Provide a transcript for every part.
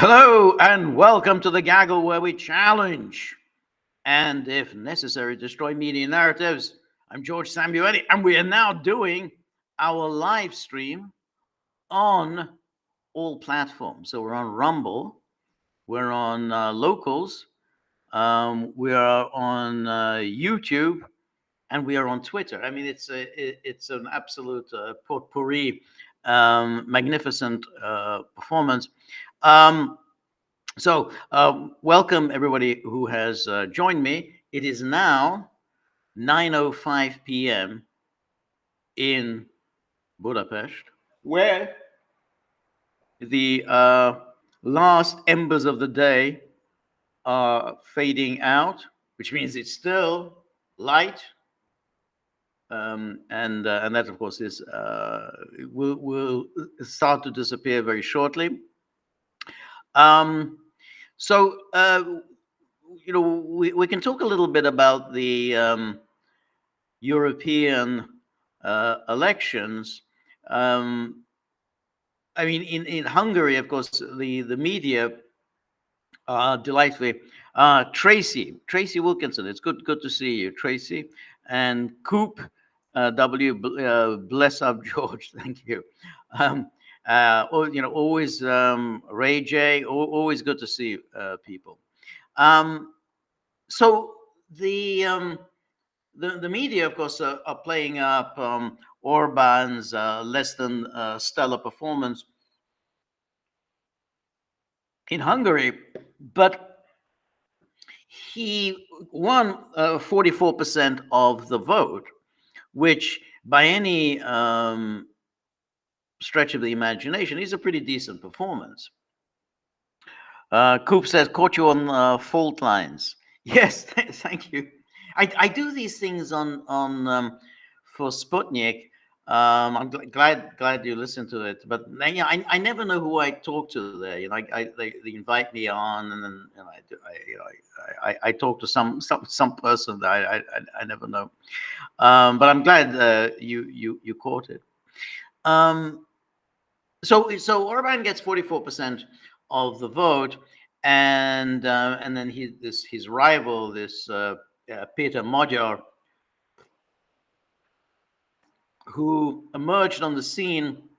Hello and welcome to the Gaggle, where we challenge and, if necessary, destroy media narratives. I'm George Samueli, and we are now doing our live stream on all platforms. So we're on Rumble, we're on Locals, we are on YouTube, and we are on Twitter. I mean, it's an absolute potpourri, magnificent performance. So welcome everybody who has joined me. It is now 9:05 p.m. in Budapest, where the last embers of the day are fading out, which means it's still light. And that, of course, is will start to disappear very shortly. So, we can talk a little bit about the European elections. I mean, in Hungary, of course, the media are delightfully. Tracy Wilkinson, it's good to see you, Tracy. And Coop, bless up George, thank you. Always Ray J, always good to see people. So the media, of course, are playing up Orban's less than stellar performance in Hungary, but he won 44% of the vote, which by any stretch of the imagination is a pretty decent performance. Coop says, caught you on fault lines. Yes, thank you. I do these things on for Sputnik. I'm glad you listened to it, but I never know who I talk to there. They invite me on, and then I talk to some person that I never know. But I'm glad you caught it. So Orban gets 44% of the vote, and then his rival, this Peter Magyar, who emerged on the scene,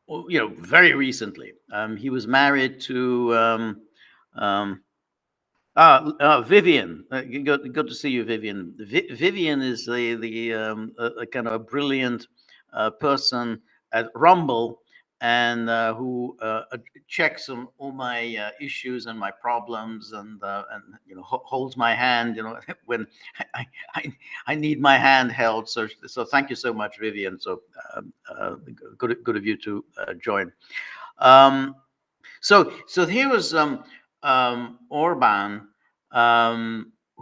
very recently. He was married to Vivian. Good to see you, Vivian. Vivian is the kind of a brilliant person at Rumble, and who checks on all my issues and my problems, and holds my hand, when I need my hand held. So thank you so much, Vivian. So good of you to join. So here was Orban,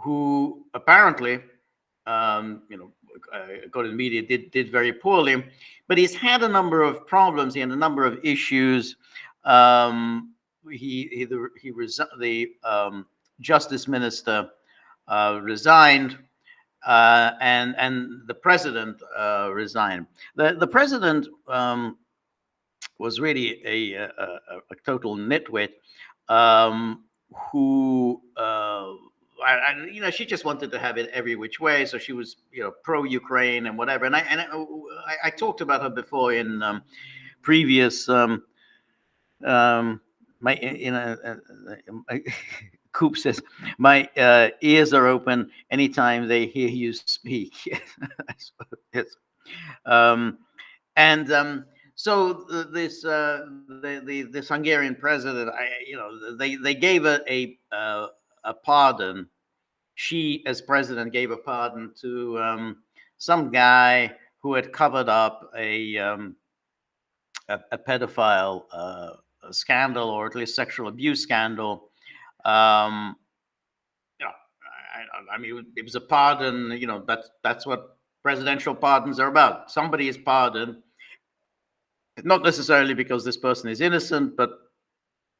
who apparently, according to the media, did very poorly, but he's had a number of problems. He had a number of issues. The justice minister resigned, and the president resigned. The president was really a total nitwit, who she just wanted to have it every which way. So she was, pro-Ukraine and whatever. And I talked about her before in previous Coop says, my ears are open anytime they hear you speak. Yes. So this this Hungarian president, they gave a pardon. She, as president, gave a pardon to some guy who had covered up a pedophile scandal, or at least sexual abuse scandal. I mean, it was a pardon. That's what presidential pardons are about. Somebody is pardoned, not necessarily because this person is innocent, but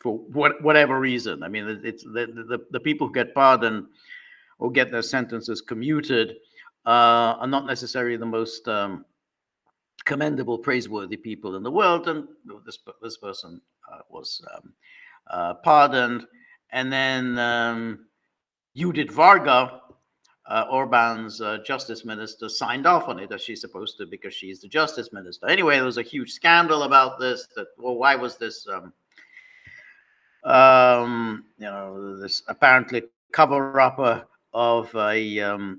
for whatever reason. I mean, it's the people who get pardoned or get their sentences commuted are not necessarily the most commendable, praiseworthy people in the world, and this person was pardoned, and then Judith Varga, Orban's justice minister, signed off on it, as she's supposed to, because she's the justice minister. Anyway, there was a huge scandal about this. That, well, why was this? This apparently cover-up of a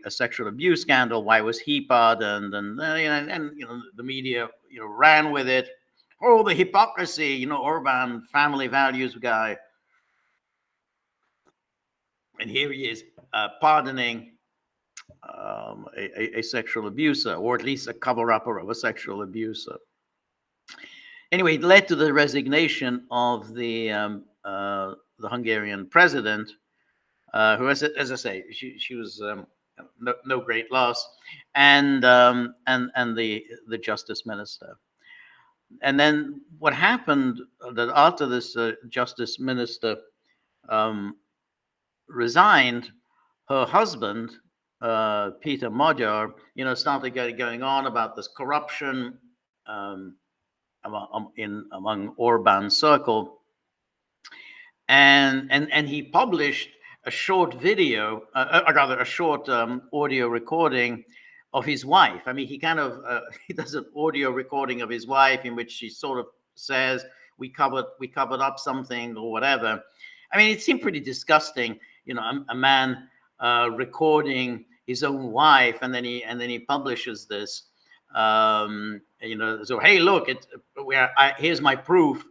sexual abuse scandal. Why was he pardoned? And the media ran with it. Oh, the hypocrisy! Orban, family values guy, and here he is pardoning a sexual abuser, or at least a cover-upper of a sexual abuser. Anyway, it led to the resignation of the Hungarian president, who, as I say, she was no great loss, and the justice minister. And then what happened that after this justice minister resigned, her husband, Peter Magyar, started going on about this corruption among Orban's circle, and he published a short video, rather a short audio recording of his wife. I mean, he does an audio recording of his wife in which she sort of says, "We covered up something," or whatever. I mean, it seemed pretty disgusting, a man recording his own wife, and then he publishes this. So hey, look, here's my proof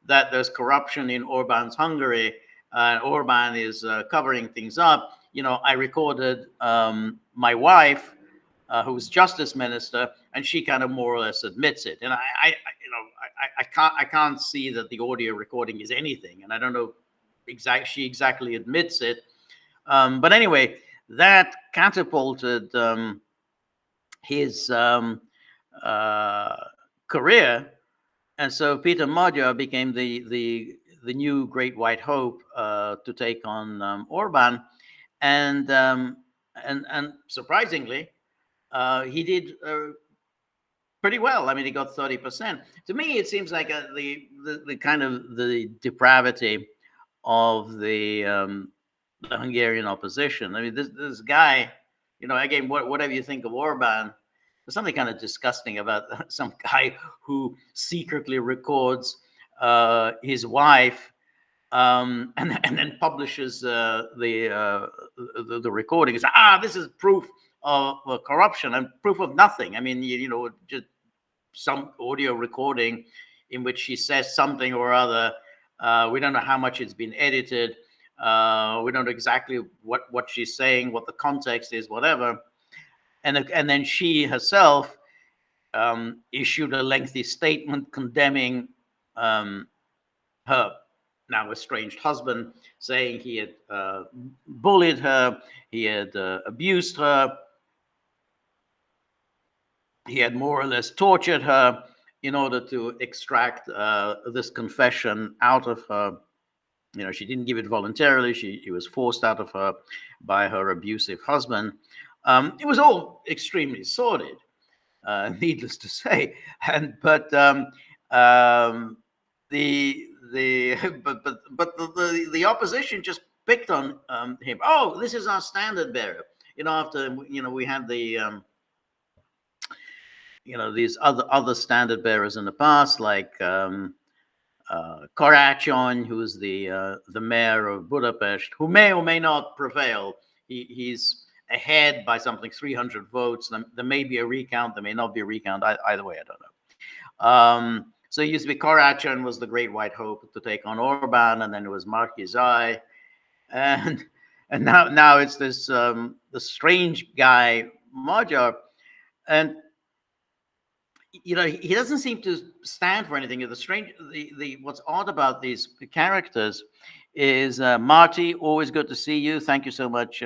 that there's corruption in Orban's Hungary. Orban is covering things up. I recorded my wife, who's justice minister, and she kind of more or less admits it. And I can't see that the audio recording is anything, and I don't know she exactly admits it. But anyway, that catapulted his career, and so Peter Magyar became the new great white hope to take on Orban, and surprisingly, he did pretty well. I mean, he got 30%. To me, it seems like the kind of the depravity of the Hungarian opposition. I mean, this guy, again, whatever you think of Orban, there's something kind of disgusting about some guy who secretly records his wife and then publishes the recording. This is proof of corruption and proof of nothing. I mean, just some audio recording in which she says something or other. We don't know how much it's been edited. We don't know exactly what she's saying, what the context is, whatever. And then she herself issued a lengthy statement condemning her now estranged husband, saying he had bullied her, he had abused her, he had more or less tortured her in order to extract this confession out of her. She didn't give it voluntarily. It was forced out of her by her abusive husband. It was all extremely sordid, needless to say. But the opposition just picked on him. Oh, this is our standard bearer. After we had the these other standard bearers in the past, like Karácsony, who's the mayor of Budapest, who may or may not prevail. He's ahead by something 300 votes. There may be a recount. There may not be a recount. Either way, I don't know. So it used to be Karácsony was the great white hope to take on Orban, and then it was Márki-Zay, and now it's this the strange guy Magyar, and he doesn't seem to stand for anything. What's odd about these characters is Marty, always good to see you. Thank you so much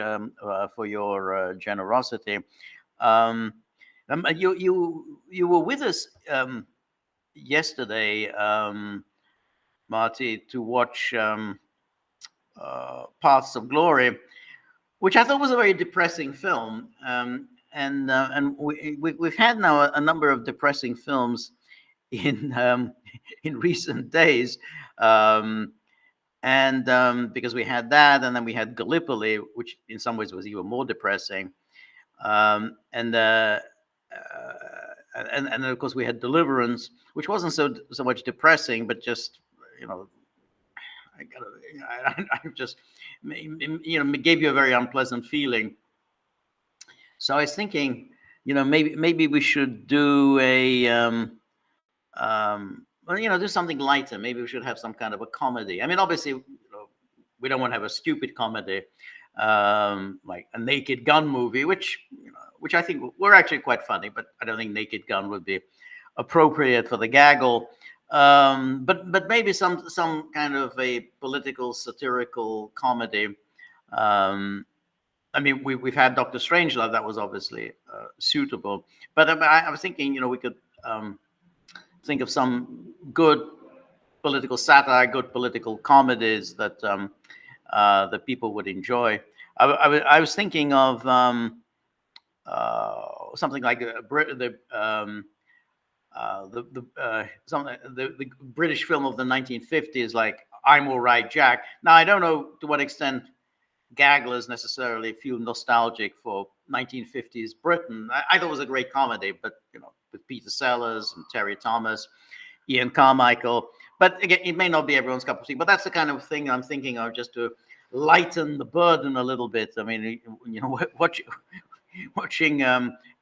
for your generosity. You were with us yesterday, Marty, to watch Paths of Glory, which I thought was a very depressing film. And we've had now a number of depressing films in in recent days. Because we had that, and then we had Gallipoli, which in some ways was even more depressing. Um, and, uh, and then of course we had Deliverance, which wasn't so much depressing, but just, you know, I gotta, I just, gave you a very unpleasant feeling. So I was thinking, maybe we should do well, do something lighter. Maybe we should have some kind of a comedy. I mean, obviously, we don't want to have a stupid comedy, like a Naked Gun movie, which I think were actually quite funny, but I don't think Naked Gun would be appropriate for the gaggle. But maybe some kind of a political satirical comedy. I mean, we've had Dr. Strangelove, that was obviously suitable. But I was thinking, we could think of some good political satire, good political comedies that that people would enjoy. I was thinking of something like the British film of the 1950s, like I'm All Right, Jack. Now, I don't know to what extent Gagglers necessarily feel nostalgic for 1950s Britain. I thought it was a great comedy, but with Peter Sellers and Terry Thomas, Ian Carmichael. But again, it may not be everyone's cup of tea. But that's the kind of thing I'm thinking of, just to lighten the burden a little bit. I mean, watching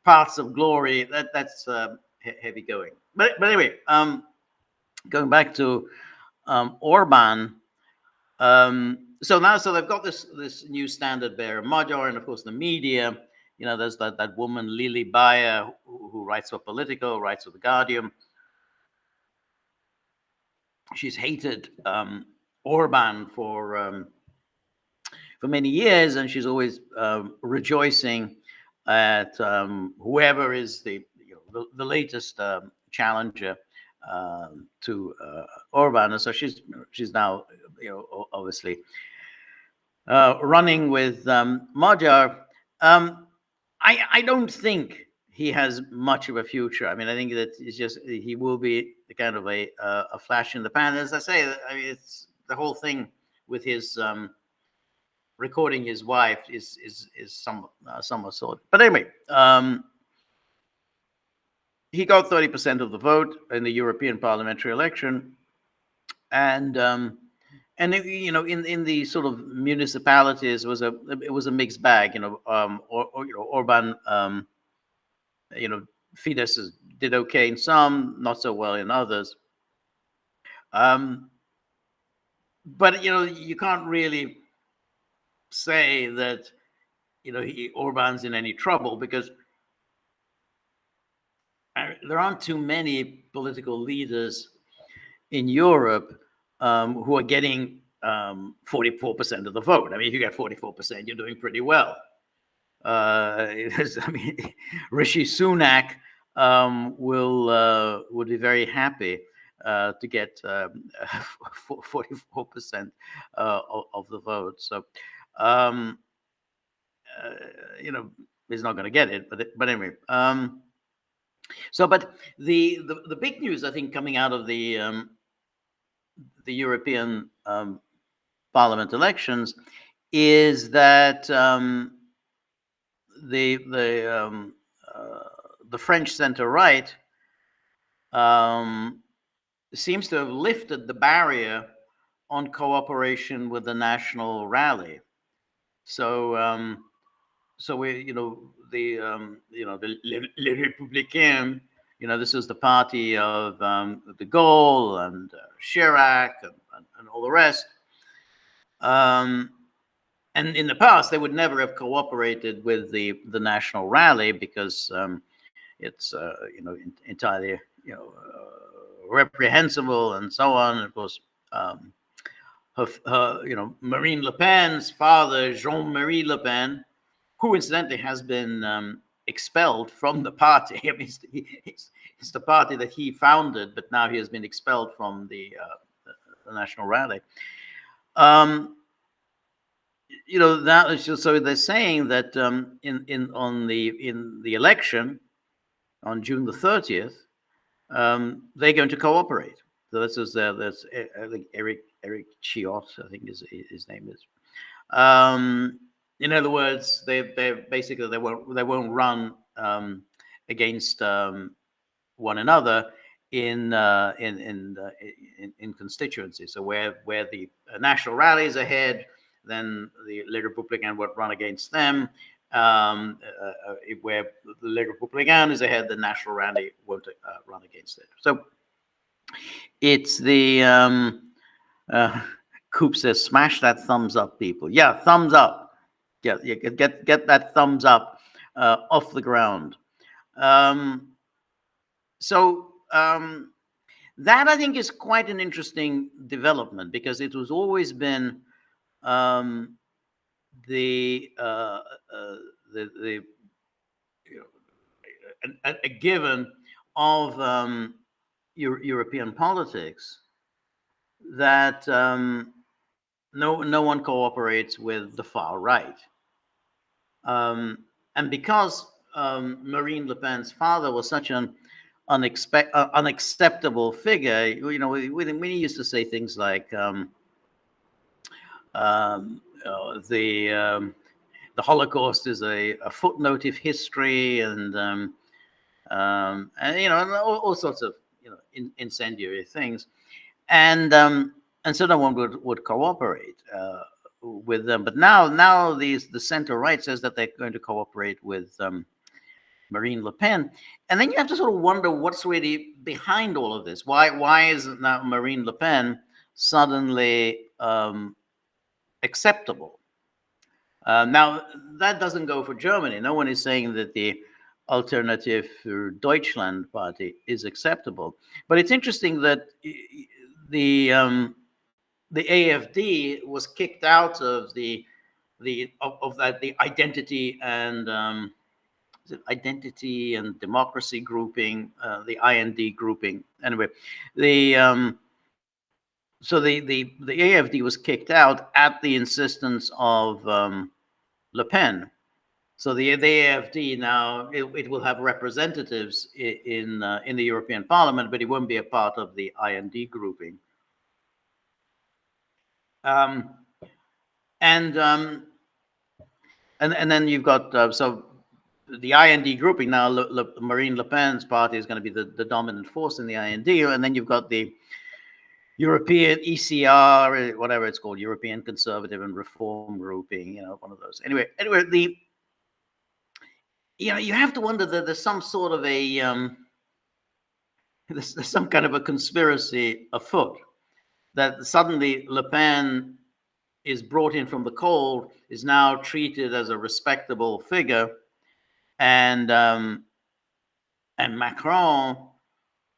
Paths of Glory, that's heavy going. But anyway, going back to Orban. So they've got this new standard bearer, Magyar, and of course the media. There's that woman Lily Bayer who writes for Politico, writes for the Guardian. She's hated Orban for many years, and she's always rejoicing at whoever is the latest challenger to Orban. And so she's now obviously running with Magyar. I don't think he has much of a future. I mean, I think that he will be the kind of a flash in the pan. As I say, I mean, it's the whole thing with his recording his wife is somewhat sort. But anyway, he got 30% of the vote in the European parliamentary election, and in the sort of municipalities it was a mixed bag. Orban, Fidesz did okay in some, not so well in others. But you can't really say that Orban's in any trouble, because there aren't too many political leaders in Europe who are getting 44% of the vote. I mean, if you get 44%, you're doing pretty well. I mean, Rishi Sunak would be very happy to get 44% of the vote. So, he's not going to get it. But anyway. But the big news, I think, coming out of the European Parliament elections is that the French center right seems to have lifted the barrier on cooperation with the National Rally. So we, the Les Républicains, this is the party of de Gaulle and Chirac and all the rest. And in the past, they would never have cooperated with the National Rally, because it's entirely reprehensible and so on. Of course, Marine Le Pen's father, Jean-Marie Le Pen, who incidentally has been expelled from the party. I mean, it's the party that he founded, but now he has been expelled from the National Rally. That so they're saying that in the election on June the 30th, they're going to cooperate. So this is that's I think Eric Chiot, I think his name is. In other words, they basically they won't run against one another in constituencies. So where the national rally is ahead, then the Les Républicains would run against them. Where the Les Républicains is ahead, the national rally won't run against it. So it's the Coop says, smash that thumbs up, people. Yeah, thumbs up. Yeah, you get that thumbs up off the ground. That I think is quite an interesting development, because it was always been the a given of European politics that no one cooperates with the far right, and because Marine Le Pen's father was such an unacceptable figure, you know, when he used to say things like the Holocaust is a footnote of history, and you know, and all sorts of, you know, incendiary things, and so no one would cooperate with them. But now the center right says that they're going to cooperate with Marine Le Pen, and then you have to sort of wonder what's really behind all of this. Why is now Marine Le Pen suddenly acceptable? Now that doesn't go for Germany. No one is saying that the Alternative für Deutschland party is acceptable, but it's interesting that the AfD was kicked out of the identity and identity and democracy grouping, the IND grouping. Anyway, so the AfD was kicked out at the insistence of Le Pen. So the AfD now it will have representatives in the European Parliament, but it won't be a part of the IND grouping. And then you've got so the IND grouping now. Marine Le Pen's party is going to be the dominant force in the IND, and then you've got the European ECR, whatever it's called, European Conservative and Reform grouping. You know, one of those. Anyway, you know, you have to wonder that there's some sort of a there's some kind of a conspiracy afoot, that suddenly Le Pen is brought in from the cold, is now treated as a respectable figure, and Macron,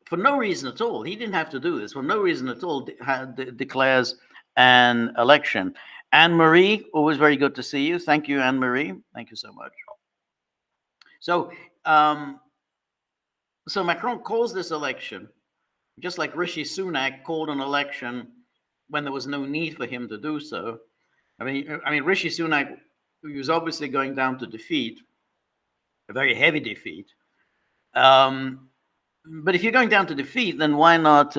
for no reason at all, he didn't have to do this, for no reason at all, declares an election. Anne-Marie, always very good to see you. Thank you, Anne-Marie. Thank you so much. So, so Macron calls this election, just like Rishi Sunak called an election when there was no need for him to do so. I mean, Rishi Sunak, who was obviously going down to defeat, a very heavy defeat. But if you're going down to defeat, then why not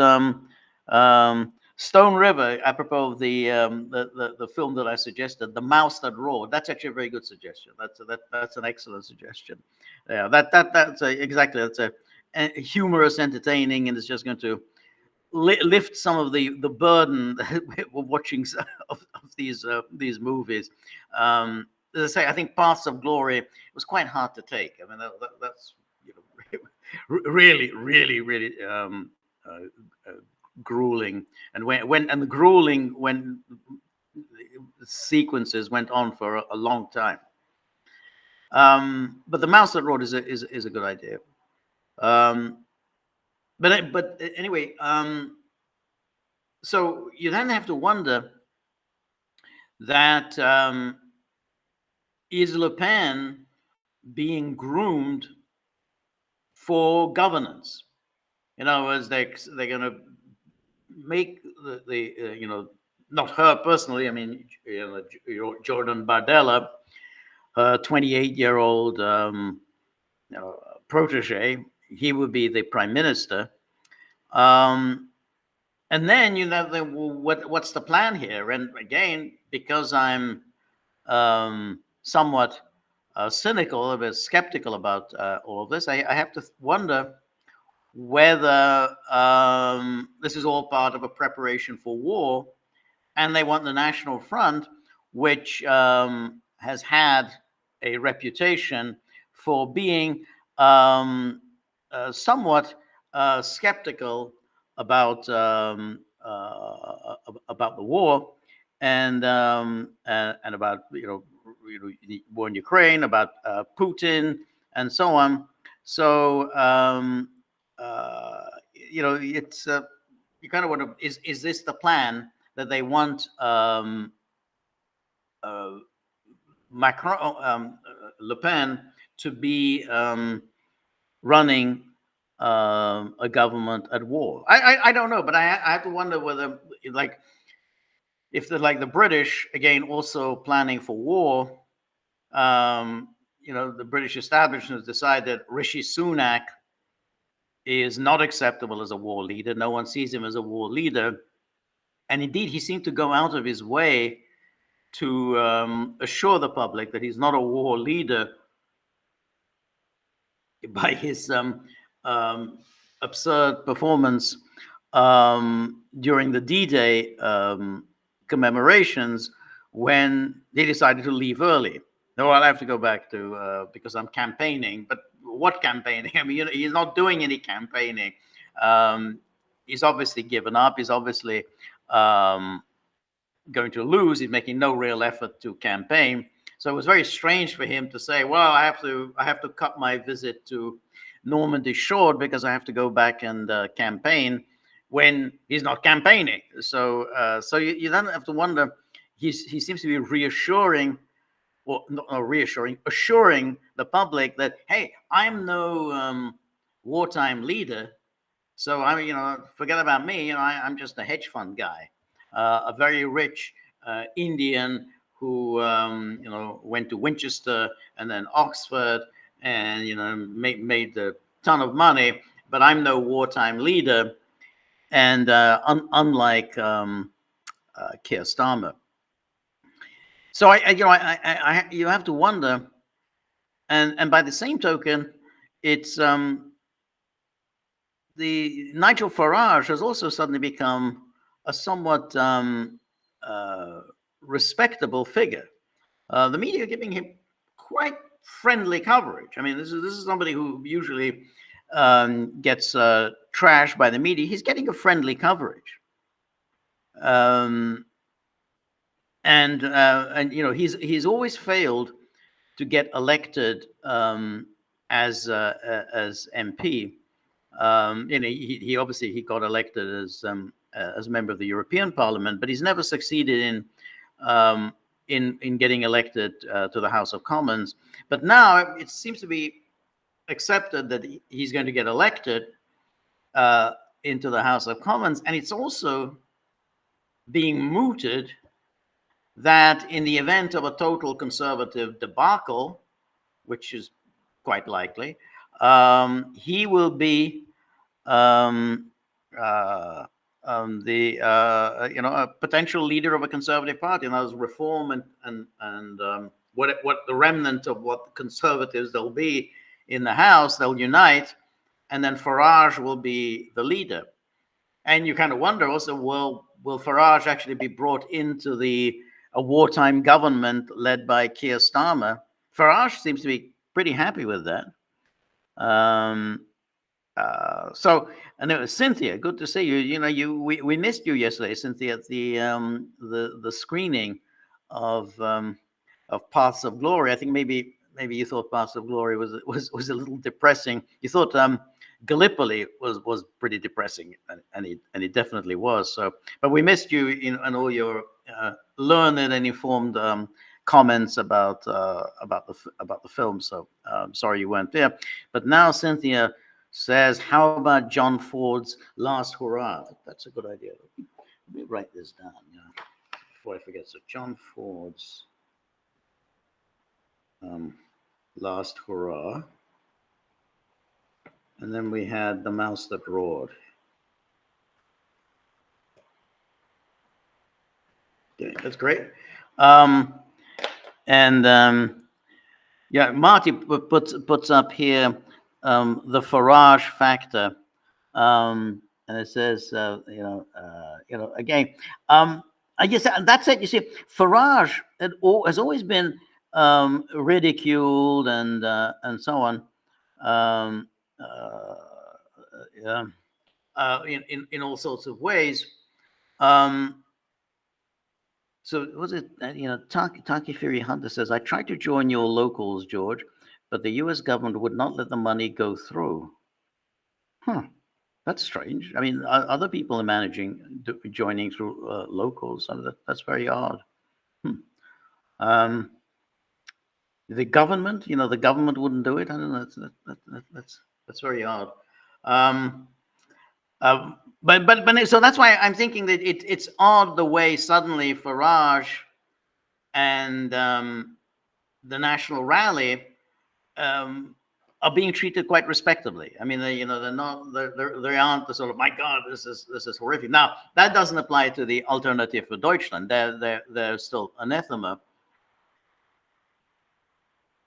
Stone River? Apropos of the film that I suggested, The Mouse That Roared. That's actually a very good suggestion. That's an excellent suggestion. Yeah, that's exactly, that's a humorous, entertaining, and it's just going to lift some of the burden we're watching of these movies. As I say, I think Paths of Glory was quite hard to take. I mean, that's, you know, really grueling, and when the grueling when sequences went on for a long time. But The Mouse That Roared is a good idea. But anyway, so you then have to wonder that is Le Pen being groomed for governance? In other words, they're going to make the you know, not her personally. I mean, you know, Jordan Bardella, her 28-year-old protege, he would be the prime minister, And then what's the plan here? And again, because I'm somewhat cynical, a bit skeptical about all of this, I have to wonder whether this is all part of a preparation for war, and they want the National Front, which has had a reputation for being somewhat skeptical about the war and about war in Ukraine, about Putin, and so on. So it's you kind of want to is this the plan that they want Macron, Le Pen to be running a government at war? I don't know, but I have to wonder whether like if the British again also planning for war. The British establishment has decided that Rishi Sunak is not acceptable as a war leader. No one sees him as a war leader. And indeed, he seemed to go out of his way to assure the public that he's not a war leader by his absurd performance during the D-Day commemorations when they decided to leave early. No, I'll have to go back to because I'm campaigning. But what campaigning? I mean, he's not doing any campaigning. He's obviously given up. He's obviously going to lose. He's making no real effort to campaign. So it was very strange for him to say, "Well, I have to cut my visit to Normandy short because I have to go back and campaign," when he's not campaigning. So you then have to wonder. He seems to be reassuring, or not reassuring, assuring the public that, hey, I'm no wartime leader. So forget about me. I'm just a hedge fund guy, a very rich Indian who went to Winchester and then Oxford and made a ton of money. But I'm no wartime leader, and unlike Keir Starmer. So you have to wonder, and by the same token, it's the Nigel Farage has also suddenly become a somewhat respectable figure. The media are giving him quite friendly coverage. I mean, this is somebody who usually gets trashed by the media. He's getting a friendly coverage, and he's always failed to get elected as MP. He obviously got elected as a member of the European Parliament, but he's never succeeded in getting elected to the House of Commons. But now it seems to be accepted that he's going to get elected into the House of Commons, and it's also being mooted that in the event of a total conservative debacle, which is quite likely, he will be a potential leader of a conservative party, and that was reform and what the remnant of what the conservatives there'll be in the House, they'll unite, and then Farage will be the leader. And you kind of wonder also, will Farage actually be brought into a wartime government led by Keir Starmer? Farage seems to be pretty happy with that. And it was Cynthia. Good to see you. We missed you yesterday, Cynthia, at the screening of Paths of Glory. I think maybe you thought Paths of Glory was a little depressing. You thought Gallipoli was pretty depressing, and it definitely was. So, but we missed you and all your learned and informed comments about the film. So sorry you weren't there. But now Cynthia says, how about John Ford's Last Hurrah? That's a good idea. Let me write this down before I forget. So John Ford's Last Hurrah. And then we had The Mouse That Roared. Okay, that's great. And yeah, Marty puts up here the Farage factor, and it says, again, I guess that's it. You see, Farage has always been ridiculed and so on, um, uh, yeah, in all sorts of ways. So was it, Taki Fury Hunter says, I tried to join your locals, George, but the US government would not let the money go through. Huh, that's strange. I mean, other people are joining through locals. So that's very odd. The government, the government wouldn't do it. I don't know. That's very odd. But so that's why I'm thinking that it's odd the way suddenly Farage and the National Rally are being treated quite respectably. I mean, they're not, they aren't the sort of, my God, this is horrific. Now that doesn't apply to the Alternative for Deutschland. They're still anathema.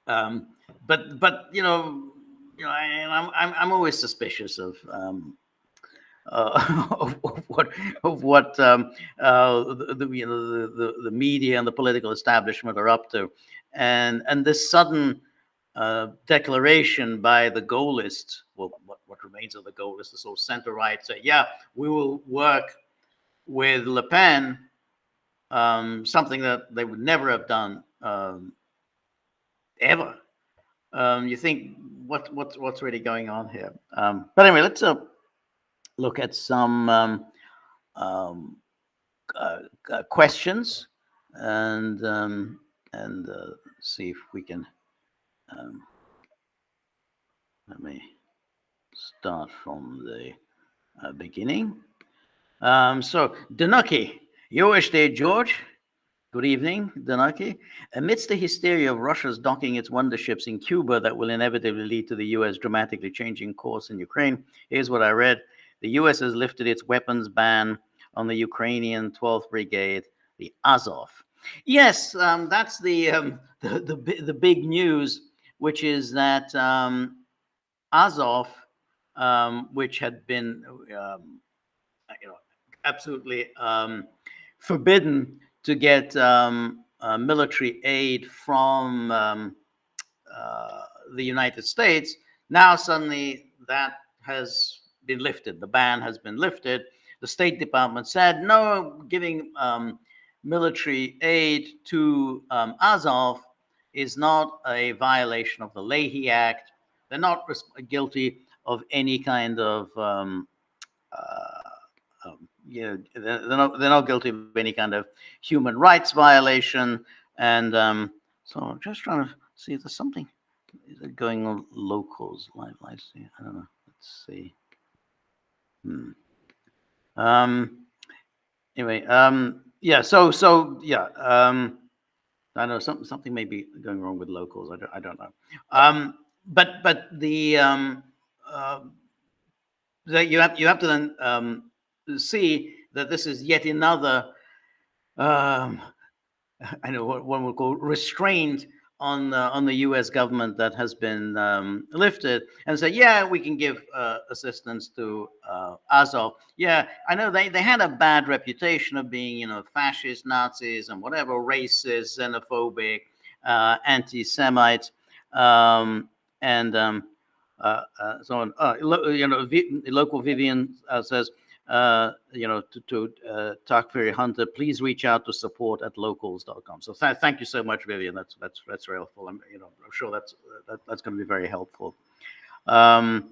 But I'm always suspicious of what the media and the political establishment are up to, and this sudden declaration by the Gaullists, well, what remains of the Gaullists, the sort of center right, say, yeah, we will work with Le Pen, something that they would never have done ever. You think what's really going on here? But anyway, let's look at some questions and see if we can. Let me start from the beginning. So, Danuki, Yoish there, George. Good evening, Danaki. Amidst the hysteria of Russia's docking its wonder ships in Cuba that will inevitably lead to the U.S. dramatically changing course in Ukraine, here's what I read. The U.S. has lifted its weapons ban on the Ukrainian 12th Brigade, the Azov. Yes, that's the big news, which is that Azov, which had been absolutely forbidden to get military aid from the United States, now suddenly that has been lifted. The ban has been lifted. The State Department said, no, giving military aid to Azov is not a violation of the Leahy Act. They're not guilty of any kind of they're not guilty of any kind of human rights violation. And so I'm just trying to see if there's something going on locals. Live see. I don't know. Let's see. Anyway, yeah. So yeah. I know something may be going wrong with locals. I don't know. But the you have to then see that this is yet another, I know what one would call restraint on the U.S. government that has been lifted, and say, yeah, we can give assistance to Azov. Yeah, I know they had a bad reputation of being, fascist, Nazis, and whatever, racist, xenophobic, anti-Semite, and so on. Local Vivian says, to Talk Fairy Hunter, please reach out to support@locals.com. So thank you so much, Vivian. That's very helpful. I'm sure that's going to be very helpful. So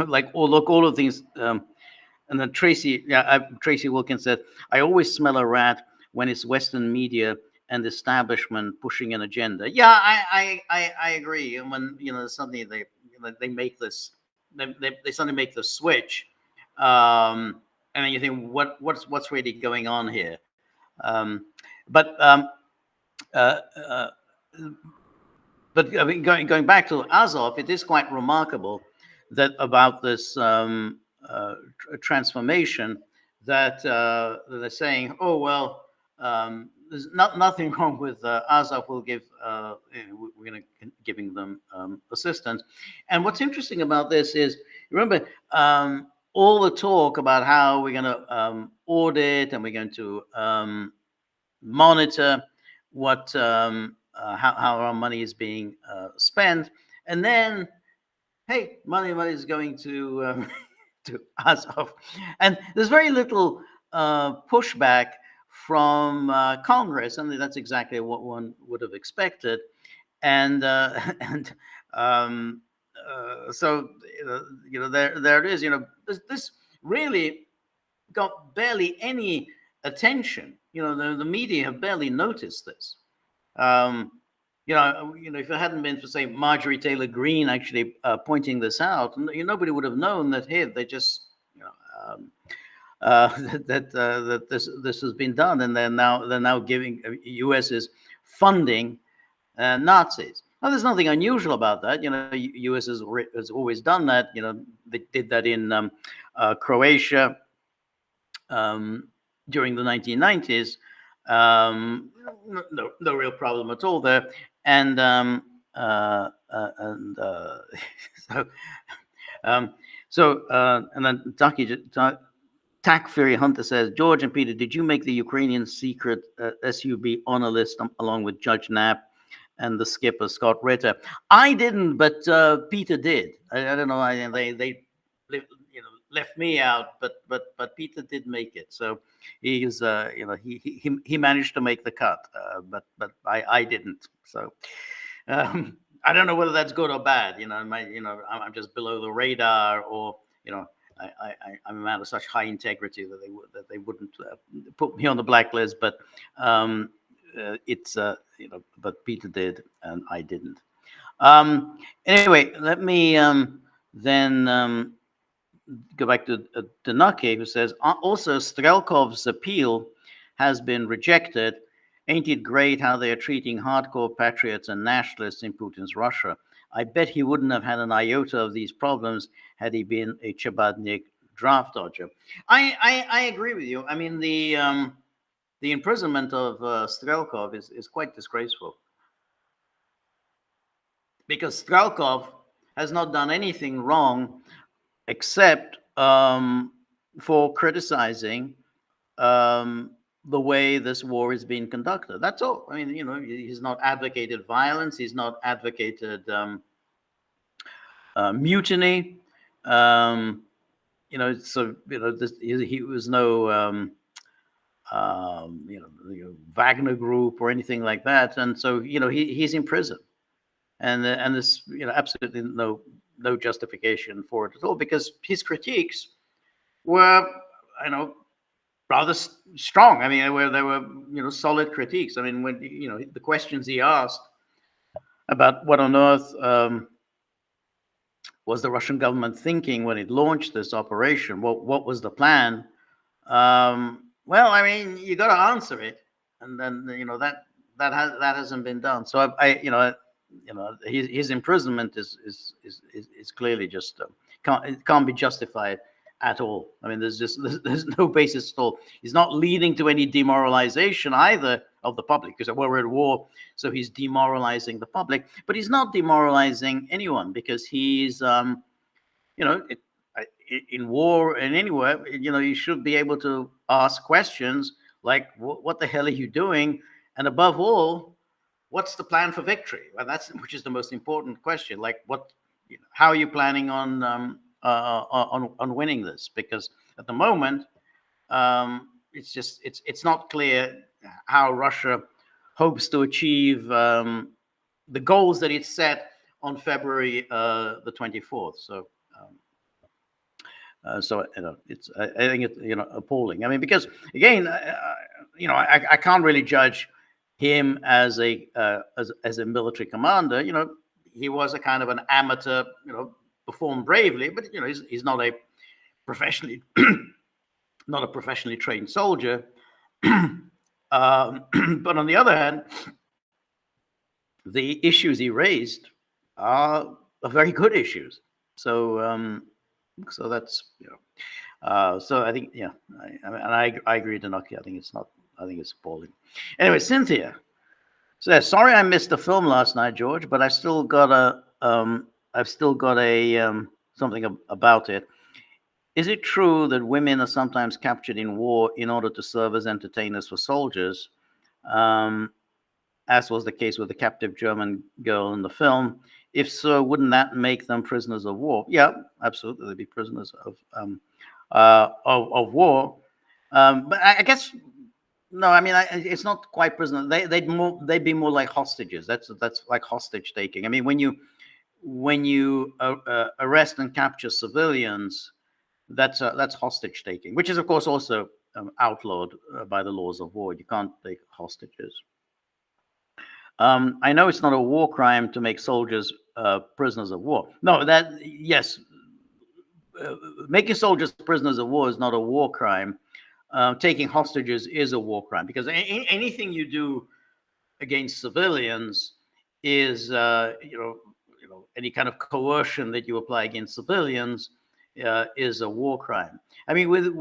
like all of things. And then Tracy Wilkins said, I always smell a rat when it's Western media and establishment pushing an agenda. Yeah, I agree. And when suddenly they make this, they suddenly make the switch, and then you think, what's really going on here? But I mean, going back to Azov, it is quite remarkable that about this transformation that they're saying, oh well, there's nothing wrong with Azov. We'll give we're going to giving them assistance. And what's interesting about this is, remember, all the talk about how we're going to audit and we're going to monitor what how our money is being spent, and then hey, money is going to to Azov, and there's very little pushback from Congress, and that's exactly what one would have expected, and and so there it is. This really got barely any attention. The media have barely noticed this. If it hadn't been for, say, Marjorie Taylor Greene actually pointing this out, nobody would have known that here they just, that this has been done, and they're now giving U.S. is funding Nazis. Now, there's nothing unusual about that. U.S. has always done that. They did that in Croatia during the 1990s. No real problem at all there. And and then Tack Fury Hunter says, George and Peter, did you make the Ukrainian secret SUB honor list along with Judge Knapp and the skipper Scott Ritter? I didn't, but Peter did. I don't know. They left me out, but Peter did make it. So he is, he managed to make the cut, but I didn't. So I don't know whether that's good or bad. I'm just below the radar, or I'm a man of such high integrity that they wouldn't put me on the blacklist. But but Peter did and I didn't. Anyway, let me then go back to Danake, who says, also Strelkov's appeal has been rejected. Ain't it great how they are treating hardcore patriots and nationalists in Putin's Russia? I bet he wouldn't have had an iota of these problems had he been a Chabadnik draft dodger. I agree with you. I mean, the imprisonment of Strelkov is quite disgraceful, because Strelkov has not done anything wrong except for criticizing the way this war is being conducted. That's all. I mean, he's not advocated violence. He's not advocated mutiny. He was no Wagner Group or anything like that. And so he's in prison, and there's absolutely no justification for it at all, because his critiques were, rather strong. I mean, they were solid critiques. I mean, when the questions he asked about what on earth was the Russian government thinking when it launched this operation, what was the plan? Well, I mean, you got to answer it, and then that hasn't been done. So his imprisonment is clearly just can't be justified at all. I mean, there's no basis at all. He's not leading to any demoralization either of the public, because we're at war, so he's demoralizing the public. But he's not demoralizing anyone, because he's in war and anywhere, you should be able to ask questions like, what the hell are you doing? And above all, what's the plan for victory? Well, which is the most important question. Like, how are you planning on winning this? Because at the moment, it's not clear how Russia hopes to achieve the goals that it set on February the 24th. So. I think it's appalling. I mean, because again, I can't really judge him as a military commander. He was a kind of an amateur. Performed bravely, but he's not a professionally trained soldier. But on the other hand, the issues he raised are very good issues. So So that's, so I think, yeah, I agree with Enoki. I think it's not. I think it's appalling. Anyway, Cynthia says, "Sorry, I missed the film last night, George, but I've still got a something about it. Is it true that women are sometimes captured in war in order to serve as entertainers for soldiers, as was the case with the captive German girl in the film? If so, wouldn't that make them prisoners of war?" Yeah, absolutely, they'd be prisoners of war. But I guess no. I mean, it's not quite prisoner. They'd be more like hostages. That's like hostage taking. I mean, when you arrest and capture civilians, that's hostage taking, which is of course also outlawed by the laws of war. You can't take hostages. I know it's not a war crime to make soldiers prisoners of war. No, yes, making soldiers prisoners of war is not a war crime. Taking hostages is a war crime, because anything you do against civilians is, any kind of coercion that you apply against civilians is a war crime. I mean, with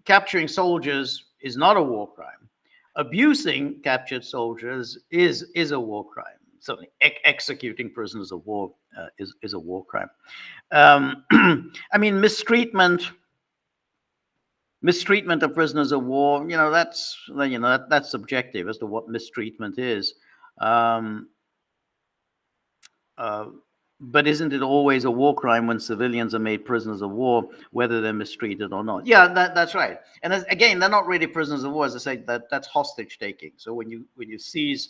capturing soldiers is not a war crime. Abusing captured soldiers is a war crime. So executing prisoners of war is a war crime. I mean, mistreatment of prisoners of war, that's subjective as to what mistreatment is. But isn't it always a war crime when civilians are made prisoners of war, whether they're mistreated or not? Yeah, that's right. And again, they're not really prisoners of war. As I say, that's hostage taking. So when you seize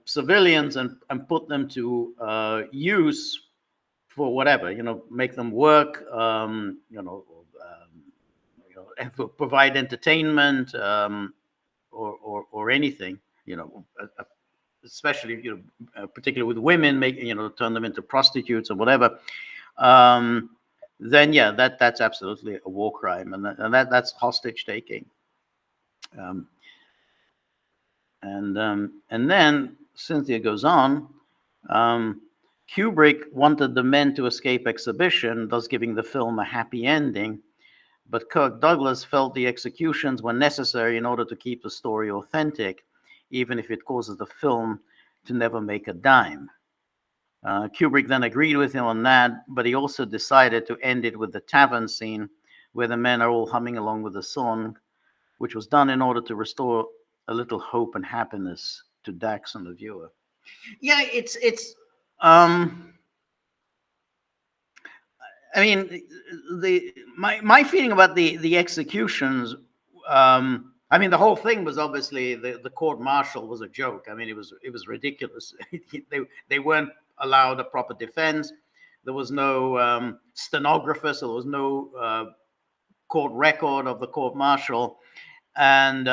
civilians and put them to use for whatever, make them work, and provide entertainment, or anything, especially, particularly with women, turn them into prostitutes or whatever. Then yeah, that's absolutely a war crime, and that's hostage taking. And then Cynthia goes on. Kubrick wanted the men to escape exhibition, thus giving the film a happy ending. But Kirk Douglas felt the executions were necessary in order to keep the story authentic, even if it causes the film to never make a dime. Kubrick then agreed with him on that, but he also decided to end it with the tavern scene where the men are all humming along with the song, which was done in order to restore a little hope and happiness to Dax and the viewer. Yeah, it's I mean, my feeling about the executions. I mean, the whole thing was obviously the court martial was a joke. I mean, it was ridiculous. they weren't allowed a proper defense. There was no stenographer, so there was no court record of the court martial, and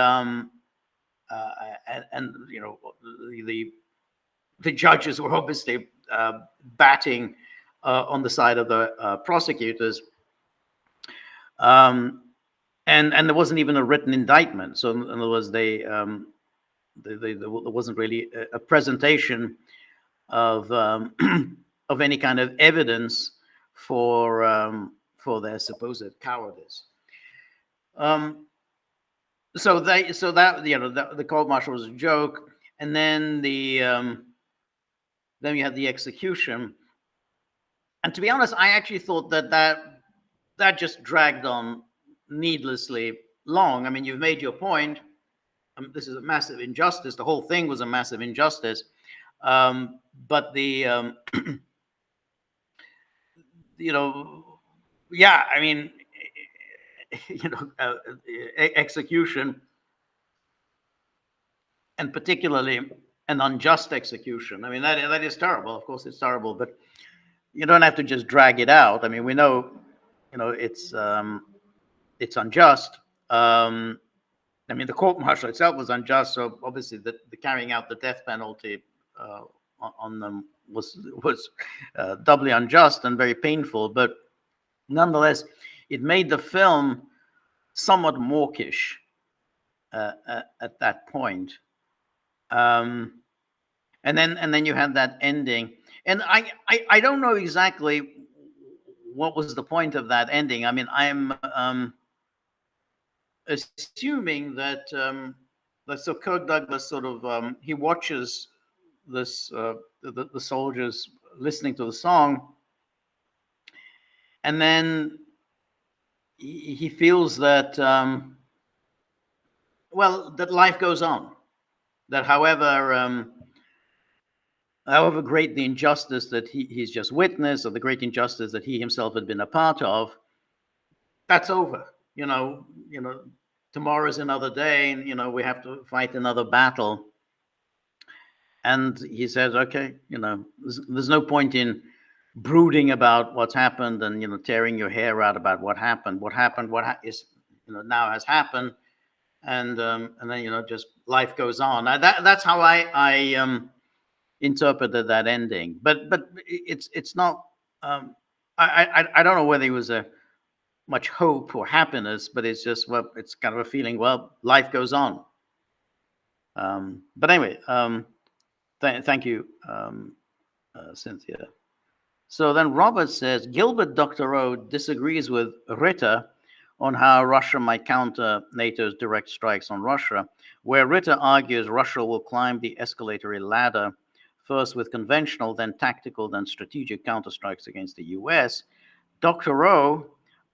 the judges were obviously batting on the side of the prosecutors, and there wasn't even a written indictment. So in other words, there wasn't really a presentation of of any kind of evidence for their supposed cowardice. So that the court martial was a joke, and then then you had the execution. And to be honest, I actually thought that just dragged on needlessly long. I mean, you've made your point. This is a massive injustice. The whole thing was a massive injustice. But the yeah, I mean, execution, and particularly an unjust execution. I mean, that is terrible. Of course, it's terrible, but you don't have to just drag it out. I mean, we know, it's unjust. I mean, the court martial itself was unjust, so obviously the carrying out the death penalty on them was doubly unjust and very painful. But nonetheless, it made the film somewhat mawkish at that point. And then you had that ending, and I don't know exactly what was the point of that ending? I mean, I'm assuming that so Kirk Douglas sort of he watches this the soldiers listening to the song, and then he feels that well, that life goes on, that however great the injustice that he's just witnessed, or the great injustice that he himself had been a part of, that's over. Tomorrow's another day, and we have to fight another battle. And he says, okay, there's no point in brooding about what's happened and tearing your hair out about what happened. What happened, now has happened, and then just life goes on. Now, that's how I interpreted that ending. But it's not. I don't know whether it was much hope or happiness, but it's just, well, it's kind of a feeling, well, life goes on. But anyway, thank you, Cynthia. So then Robert says, Gilbert Doctorow disagrees with Ritter on how Russia might counter NATO's direct strikes on Russia, where Ritter argues Russia will climb the escalatory ladder, first with conventional, then tactical, then strategic counterstrikes against the US. Doctorow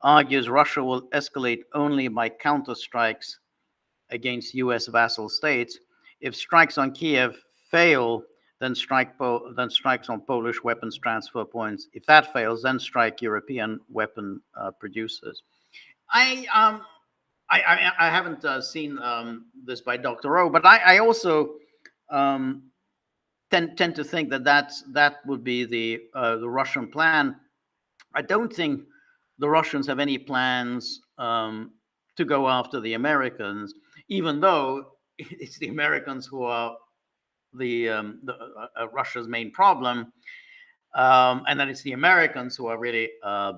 argues Russia will escalate only by counterstrikes against US vassal states. If strikes on Kiev fail, then strikes on Polish weapons transfer points. If that fails, then strike European weapon producers. I haven't seen this by Doctorow, but I also tend to think that would be the Russian plan. I don't think the Russians have any plans to go after the Americans, even though it's the Americans who are Russia's main problem, and that it's the Americans who are really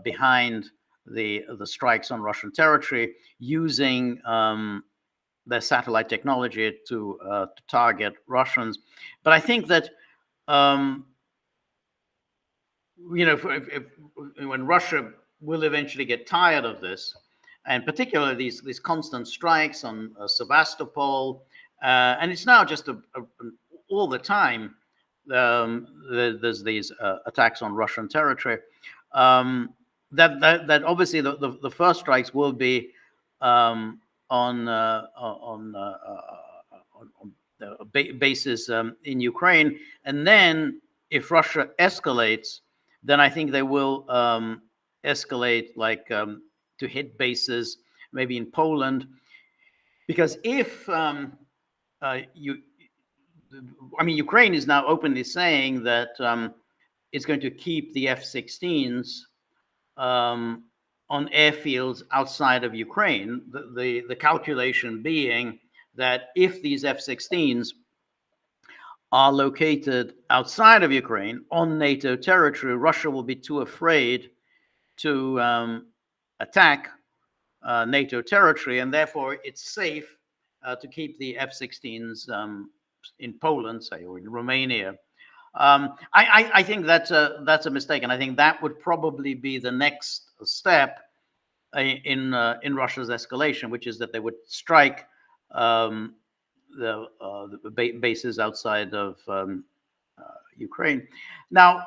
behind the strikes on Russian territory, using their satellite technology to target Russians. But I think that when Russia will eventually get tired of this, and particularly these constant strikes on Sevastopol, and it's now just all the time there's these attacks on Russian territory. That obviously the first strikes will be on bases in Ukraine, and then if Russia escalates, then I think they will escalate like to hit bases maybe in Poland, because if Ukraine is now openly saying that it's going to keep the F-16s on airfields outside of Ukraine. The calculation being that if these F-16s are located outside of Ukraine on NATO territory, Russia will be too afraid to attack NATO territory, and therefore it's safe to keep the F-16s in Poland, say, or in Romania. I think that's a mistake, and I think that would probably be the next step in Russia's escalation, which is that they would strike the bases outside of Ukraine. Now,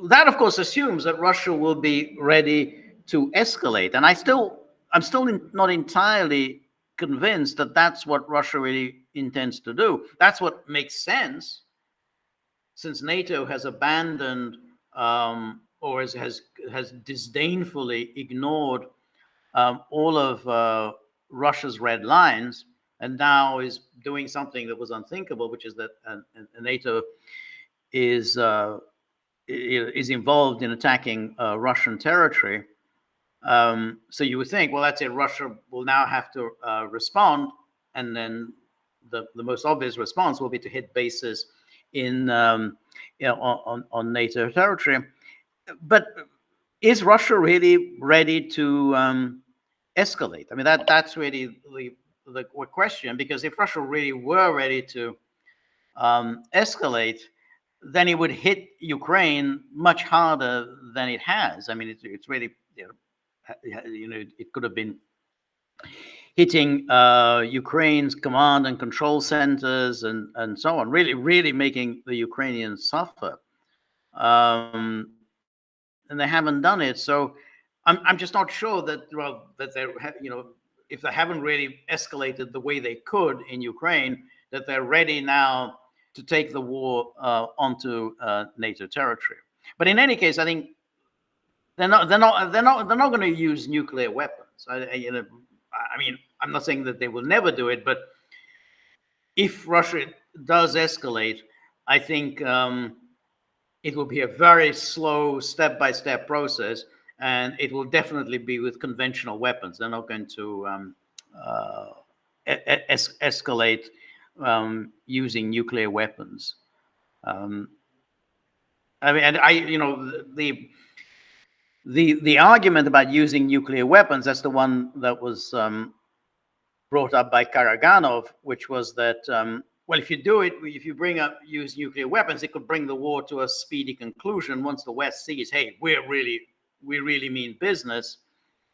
that of course assumes that Russia will be ready to escalate, and I'm still not entirely convinced that that's what Russia really intends to do. That's what makes sense, since NATO has abandoned or has disdainfully ignored all of Russia's red lines, and now is doing something that was unthinkable, which is that NATO is involved in attacking Russian territory. So you would think, well, that's it. Russia will now have to respond, and then the most obvious response will be to hit bases in on NATO territory. But is Russia really ready to escalate? I mean, that's really the question, because if Russia really were ready to escalate, then it would hit Ukraine much harder than it has. I mean, it's really, it could have been hitting Ukraine's command and control centers and so on, really making the Ukrainians suffer. And they haven't done it. So I'm just not sure that, well, that they're, if they haven't really escalated the way they could in Ukraine, that they're ready now to take the war onto NATO territory. But in any case, I think they're not going to use nuclear weapons. I mean, I'm not saying that they will never do it, but if Russia does escalate, I think it will be a very slow, step-by-step process, and it will definitely be with conventional weapons. They're not going to escalate using nuclear weapons. I mean, the argument about using nuclear weapons, that's the one that was brought up by Karaganov, which was that, well, if you do it, if you use nuclear weapons, it could bring the war to a speedy conclusion once the West sees, hey, we really mean business,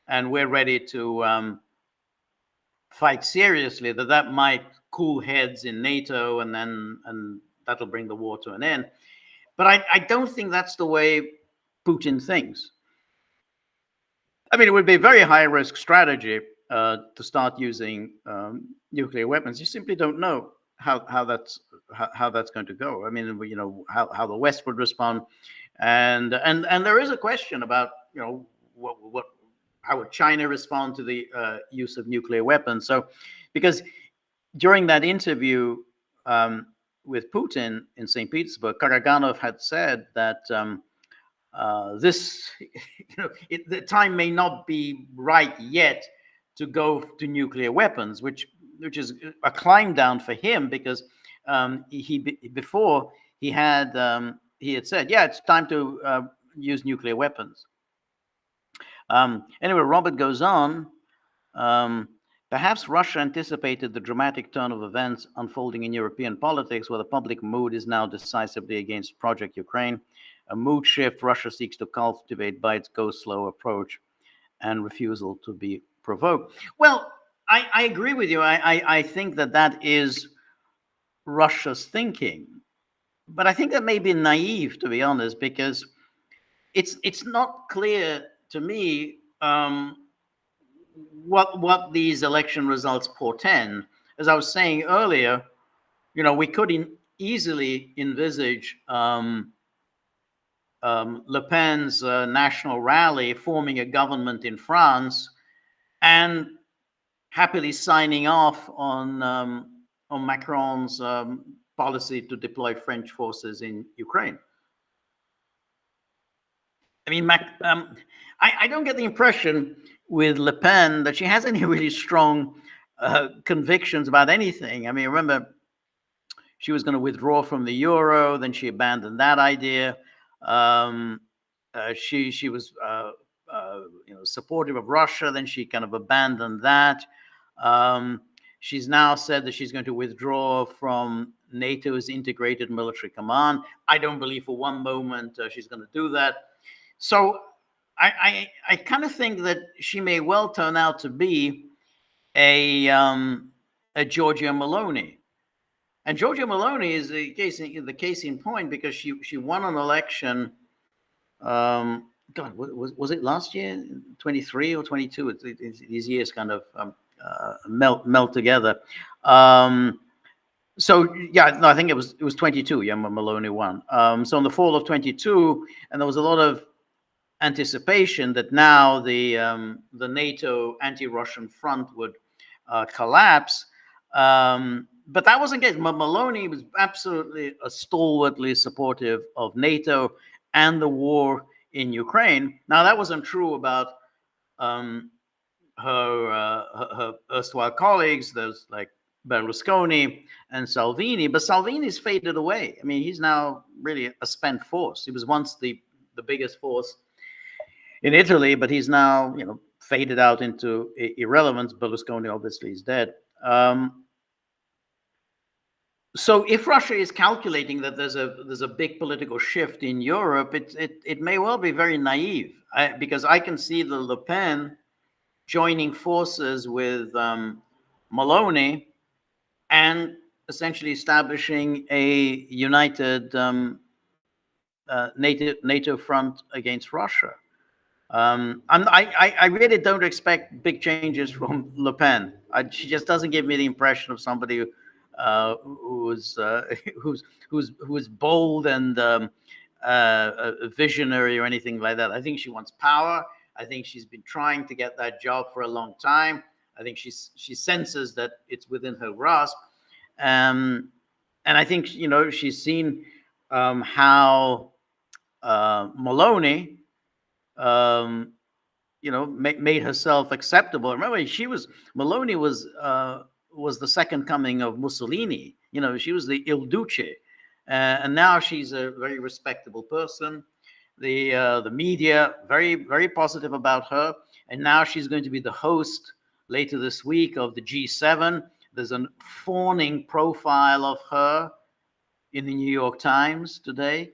and we're ready to fight seriously. That might cool heads in NATO, and that'll bring the war to an end. But I don't think that's the way Putin thinks. I mean, it would be a very high-risk strategy to start using nuclear weapons. You simply don't know how that's going to go. I mean, how the West would respond, and there is a question about how would China respond to the use of nuclear weapons. So, because during that interview with Putin in St. Petersburg, Karaganov had said that the time may not be right yet to go to nuclear weapons, which is a climb down for him, because before he had said, yeah, it's time to use nuclear weapons. Anyway, Robert goes on. Perhaps Russia anticipated the dramatic turn of events unfolding in European politics, where the public mood is now decisively against Project Ukraine, a mood shift Russia seeks to cultivate by its go-slow approach and refusal to be provoked. Well, I agree with you. I think that is Russia's thinking. But I think that may be naive, to be honest, because it's not clear to me what these election results portend. As I was saying earlier, we could easily envisage Le Pen's national rally forming a government in France and happily signing off on Macron's policy to deploy French forces in Ukraine. I mean, I don't get the impression with Le Pen that she has any really strong convictions about anything. I mean, remember, she was going to withdraw from the euro, then she abandoned that idea. She was supportive of Russia, then she kind of abandoned that. She's now said that she's going to withdraw from NATO's integrated military command. I don't believe for one moment she's going to do that. So I kind of think that she may well turn out to be a Giorgia Meloni. And Giorgia Meloni is the case in point, because she won an election. God, was it last year, 23 or 22? These years kind of melt together. So yeah, no, I think it was 22. Yeah, Meloni won. So in the fall of 22, and there was a lot of anticipation that now the NATO anti-Russian front would collapse. But that wasn't the case. Meloni was absolutely stalwartly supportive of NATO and the war in Ukraine. Now, that wasn't true about her erstwhile colleagues. There's like Berlusconi and Salvini, but Salvini's faded away. I mean, he's now really a spent force. He was once the biggest force in Italy, but he's now, faded out into irrelevance. Berlusconi obviously is dead. So if Russia is calculating that there's a big political shift in Europe, it may well be very naive, because I can see the Le Pen joining forces with Maloney and essentially establishing a united NATO front against Russia. I really don't expect big changes from Le Pen. She just doesn't give me the impression of somebody who's bold and visionary or anything like that. I think she wants power. I think she's been trying to get that job for a long time. I think she senses that it's within her grasp, and I think she's seen how Maloney made herself acceptable. Remember, Maloney was the second coming of Mussolini. She was the Il Duce, and now she's a very respectable person. The media very positive about her, and now she's going to be the host later this week of the G7. There's a fawning profile of her in the New York Times today.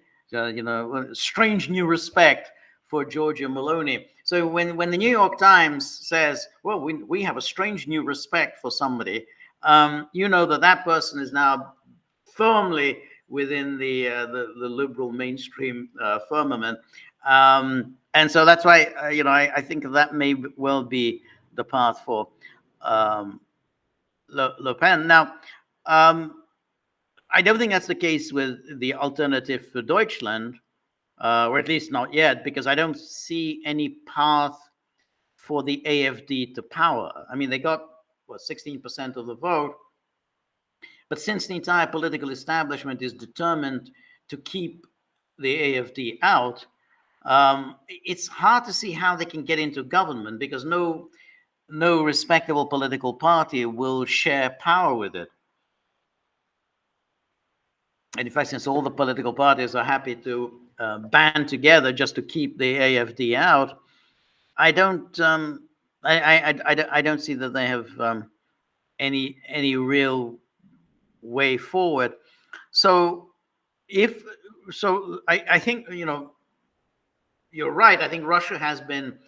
Strange new respect for Giorgia Meloni. So when the New York Times says, well, we have a strange new respect for somebody, that person is now firmly within the liberal mainstream firmament. And so that's why, I think that may well be the path for Le Pen. Now, I don't think that's the case with the Alternative for Deutschland, or at least not yet, because I don't see any path for the AfD to power. I mean, they got 16% of the vote, but since the entire political establishment is determined to keep the AfD out, it's hard to see how they can get into government, because no respectable political party will share power with it. And in fact, since all the political parties are happy to band together just to keep the AfD out, I don't see that they have any real way forward. So I think you're right. I think Russia has been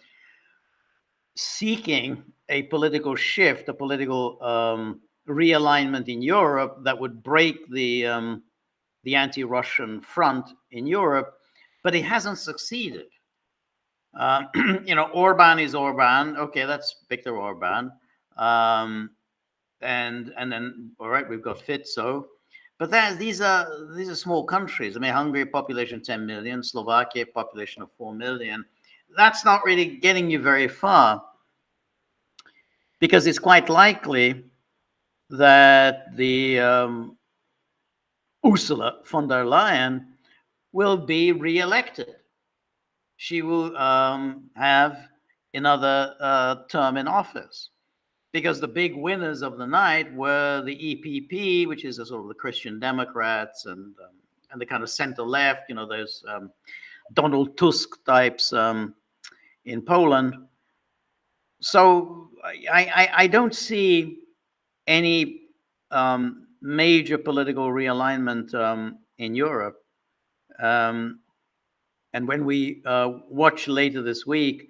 seeking a political shift, a political realignment in Europe that would break the anti-Russian front in Europe, but it hasn't succeeded. Orban is Orban. Okay, that's Viktor Orban. And then, all right, we've got Fico. But these are small countries. I mean, Hungary, population 10 million, Slovakia, population of 4 million. That's not really getting you very far, because it's quite likely that the Ursula von der Leyen will be re-elected. She will have another term in office, because the big winners of the night were the EPP, which is a sort of the Christian Democrats, and the kind of center left, those Donald Tusk types in Poland. So I don't see any major political realignment in Europe. And when we watch later this week,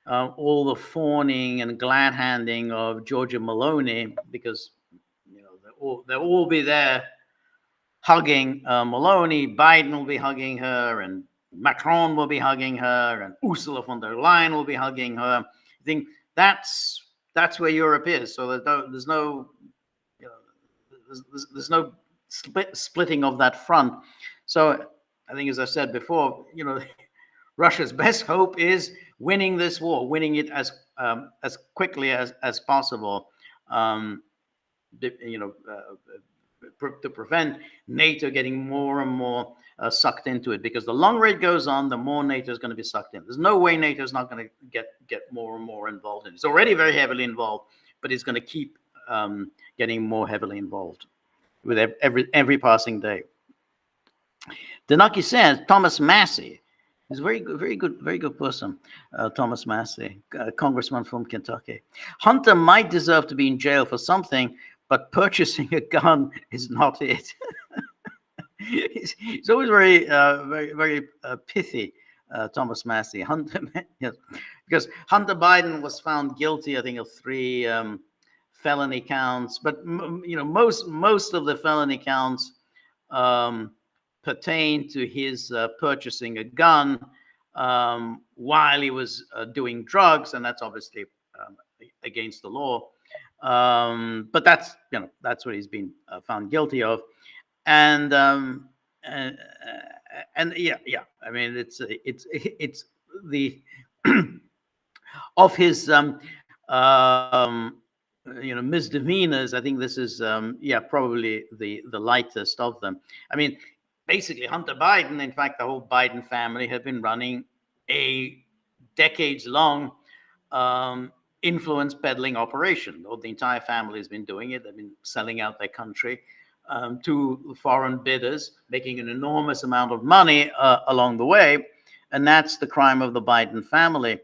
all the fawning and glad-handing of Giorgia Meloni, because they'll all be there hugging Meloni. Biden will be hugging her, and Macron will be hugging her, and Ursula von der Leyen will be hugging her. I think that's where Europe is. So there's no splitting of that front. So I think, as I said before, Russia's best hope is winning this war, winning it as quickly as possible, to prevent NATO getting more and more sucked into it. Because the longer it goes on, the more NATO is going to be sucked in. There's no way NATO is not going to get more and more involved in it. It's already very heavily involved, but it's going to keep getting more heavily involved with every passing day. Danaki says Thomas Massey is very good person. Thomas Massey, congressman from Kentucky. Hunter might deserve to be in jail for something, but purchasing a gun is not it. It's always very pithy, Thomas Massey. Hunter, yes, because Hunter Biden was found guilty, I think, of 3 felony counts, but most of the felony counts pertain to his purchasing a gun while he was doing drugs, and that's obviously against the law. But that's what he's been found guilty of, and yeah. I mean, it's the of his misdemeanors. I think this is probably the lightest of them. I mean, basically, Hunter Biden, in fact, the whole Biden family have been running a decades-long influence peddling operation. The entire family has been doing it. They've been selling out their country to foreign bidders, making an enormous amount of money along the way, and that's the crime of the Biden family.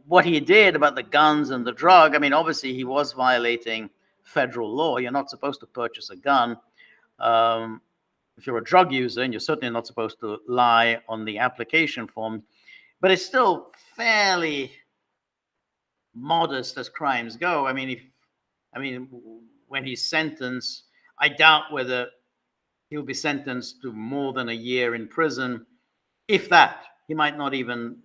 What he did about the guns and the drug. I mean, obviously, he was violating federal law. You're not supposed to purchase a gun if you're a drug user, and you're certainly not supposed to lie on the application form. But it's still fairly modest as crimes go. I mean, when he's sentenced, I doubt whether he'll be sentenced to more than a year in prison, if that. He might not even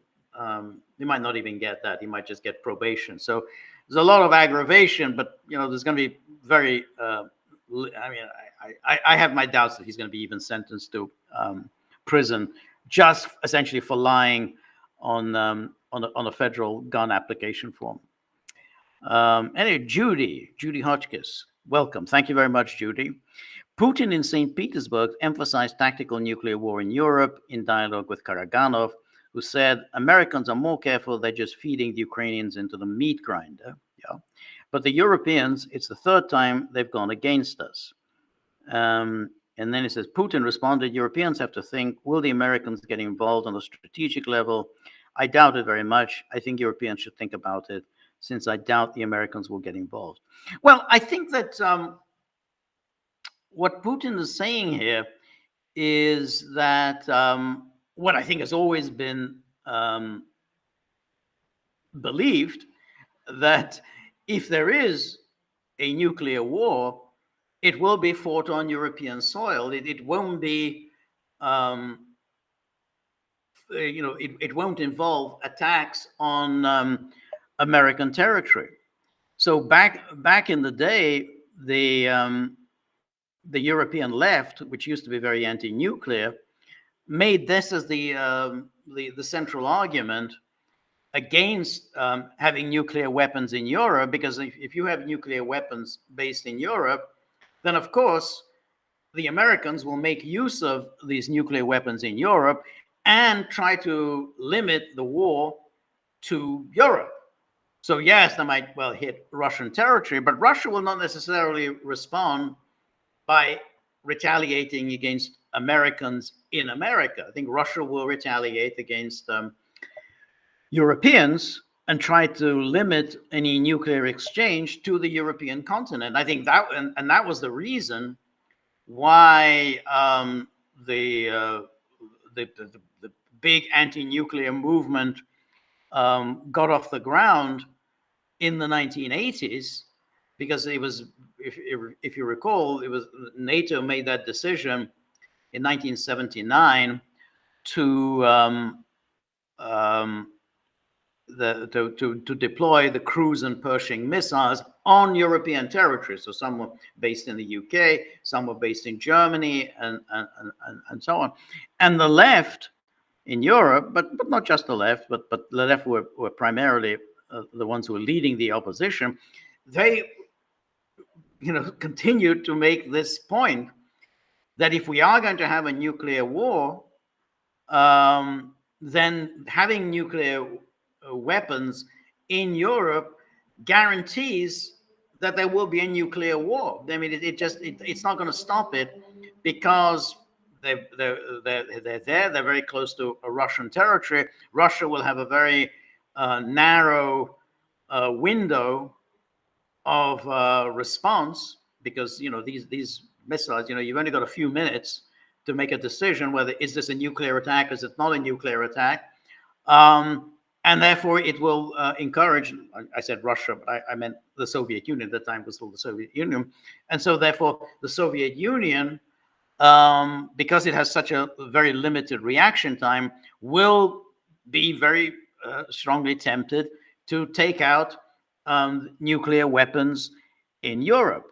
get that. He might just get probation. So there's a lot of aggravation, but there's going to be very. I have my doubts that he's going to be even sentenced to prison, just essentially for lying on a federal gun application form. Anyway, Judy Hotchkiss, welcome. Thank you very much, Judy. Putin in St. Petersburg emphasized tactical nuclear war in Europe in dialogue with Karaganov, who said Americans are more careful, they're just feeding the Ukrainians into the meat grinder. Yeah. But the Europeans, it's the 3rd time they've gone against us. And then it says, Putin responded, Europeans have to think, will the Americans get involved on a strategic level? I doubt it very much. I think Europeans should think about it, since I doubt the Americans will get involved. Well, I think that what Putin is saying here is that what I think has always been believed, that if there is a nuclear war, it will be fought on European soil. It won't be, it won't involve attacks on American territory. So back in the day, the European left, which used to be very anti-nuclear, made this as the central argument against having nuclear weapons in Europe, because if you have nuclear weapons based in Europe, then of course the Americans will make use of these nuclear weapons in Europe and try to limit the war to Europe. So yes, they might well hit Russian territory, but Russia will not necessarily respond by retaliating against Americans in America. I think Russia will retaliate against Europeans and try to limit any nuclear exchange to the European continent. I think that, and that was the reason why the big anti-nuclear movement got off the ground in the 1980s, because it was, if you recall, it was NATO made that decision in 1979 to deploy the cruise and Pershing missiles on European territory. So some were based in the UK, some were based in Germany, and so on. And the left in Europe, but not just the left, but the left were primarily the ones who were leading the opposition. They, continued to make this point that if we are going to have a nuclear war, then having nuclear weapons in Europe guarantees that there will be a nuclear war. I mean, it's not going to stop it, because they're there. They're very close to a Russian territory. Russia will have a very narrow window response, because these missiles, you've only got a few minutes to make a decision whether is this a nuclear attack, is it not a nuclear attack, and therefore it will encourage. I said Russia, but I meant the Soviet Union. At the time was still the Soviet Union, and so therefore the Soviet Union, because it has such a very limited reaction time, will be very strongly tempted to take out nuclear weapons in Europe.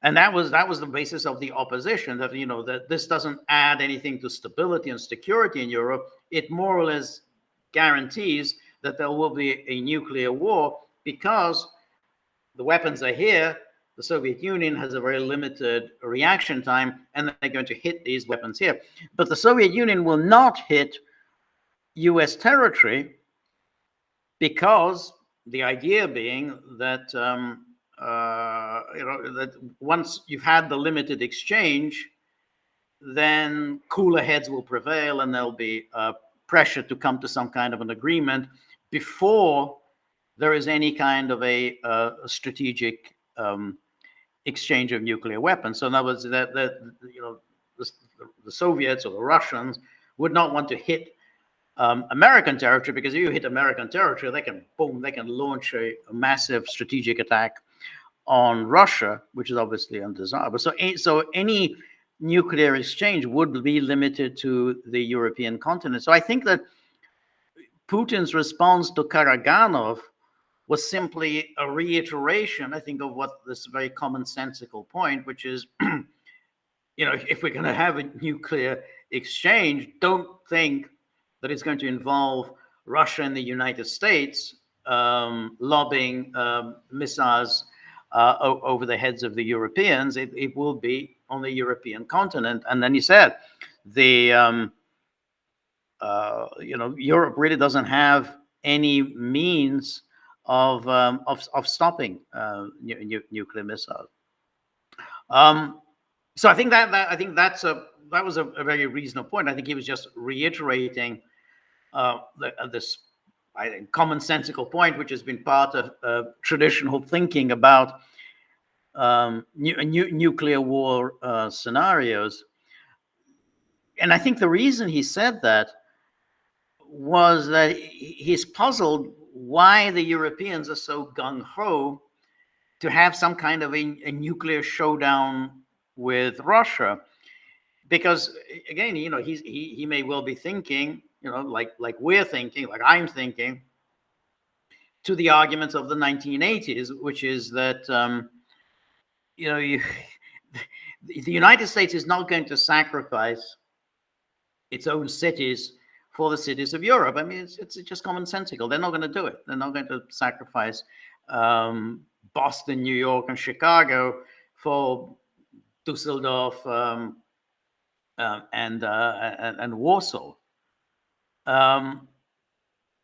And that was the basis of the opposition, that that this doesn't add anything to stability and security in Europe. It more or less guarantees that there will be a nuclear war, because the weapons are here. The Soviet Union has a very limited reaction time, and they're going to hit these weapons here. But the Soviet Union will not hit US territory, because the idea being that that once you've had the limited exchange, then cooler heads will prevail, and there'll be pressure to come to some kind of an agreement before there is any kind of a strategic exchange of nuclear weapons. So in other words, that the Soviets or the Russians would not want to hit American territory, because if you hit American territory, they can launch a massive strategic attack on Russia, which is obviously undesirable. So any nuclear exchange would be limited to the European continent. So I think that Putin's response to Karaganov was simply a reiteration, I think, of what this very commonsensical point, which is, if we're going to have a nuclear exchange, don't think that it's going to involve Russia and the United States lobbing missiles over the heads of the Europeans. It will be on the European continent. And then he said, Europe really doesn't have any means of stopping nuclear missiles. So I think that was a very reasonable point. I think he was just reiterating this, I think, commonsensical point, which has been part of traditional thinking about nuclear war scenarios. And I think the reason he said that was that he's puzzled why the Europeans are so gung-ho to have some kind of a nuclear showdown with Russia. Because again, he may well be thinking, like we're thinking, like I'm thinking, to the arguments of the 1980s, which is that the United States is not going to sacrifice its own cities for the cities of Europe. I mean, it's just commonsensical. They're not going to do it. They're not going to sacrifice Boston, New York, and Chicago for Dusseldorf and Warsaw.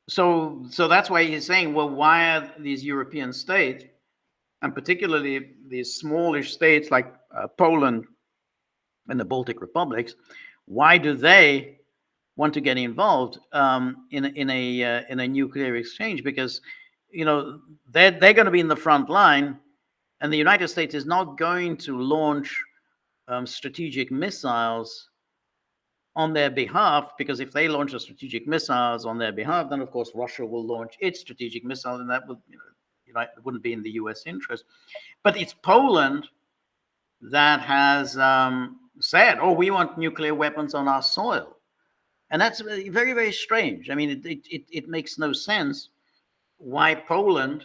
So that's why he's saying, well, why are these European states, and particularly these smallish states like Poland and the Baltic republics, why do they want to get involved in a nuclear exchange? Because they're going to be in the front line, and the United States is not going to launch strategic missiles on their behalf, because if they launch the strategic missiles on their behalf, then of course Russia will launch its strategic missile, and that would, it wouldn't be in the U.S. interest. But it's Poland that has said, "Oh, we want nuclear weapons on our soil," and that's very, very strange. I mean, it makes no sense why Poland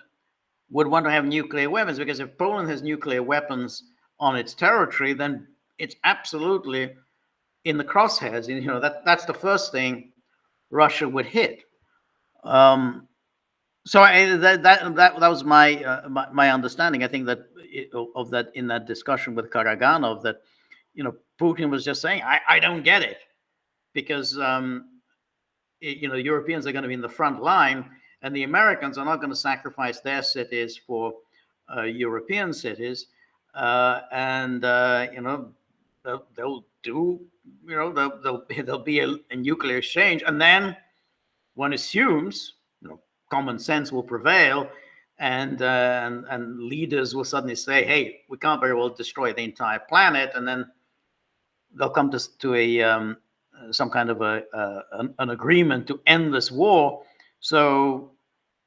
would want to have nuclear weapons, because if Poland has nuclear weapons on its territory, then it's absolutely in the crosshairs. That's the first thing Russia would hit. So that was my understanding. I think that of that in that discussion with Karaganov, that Putin was just saying, I don't get it, because Europeans are going to be in the front line, and the Americans are not going to sacrifice their cities for European cities, and they'll do, there'll be a nuclear exchange, and then one assumes common sense will prevail, and leaders will suddenly say, "Hey, we can't very well destroy the entire planet," and then they'll come to a some kind of an agreement to end this war. So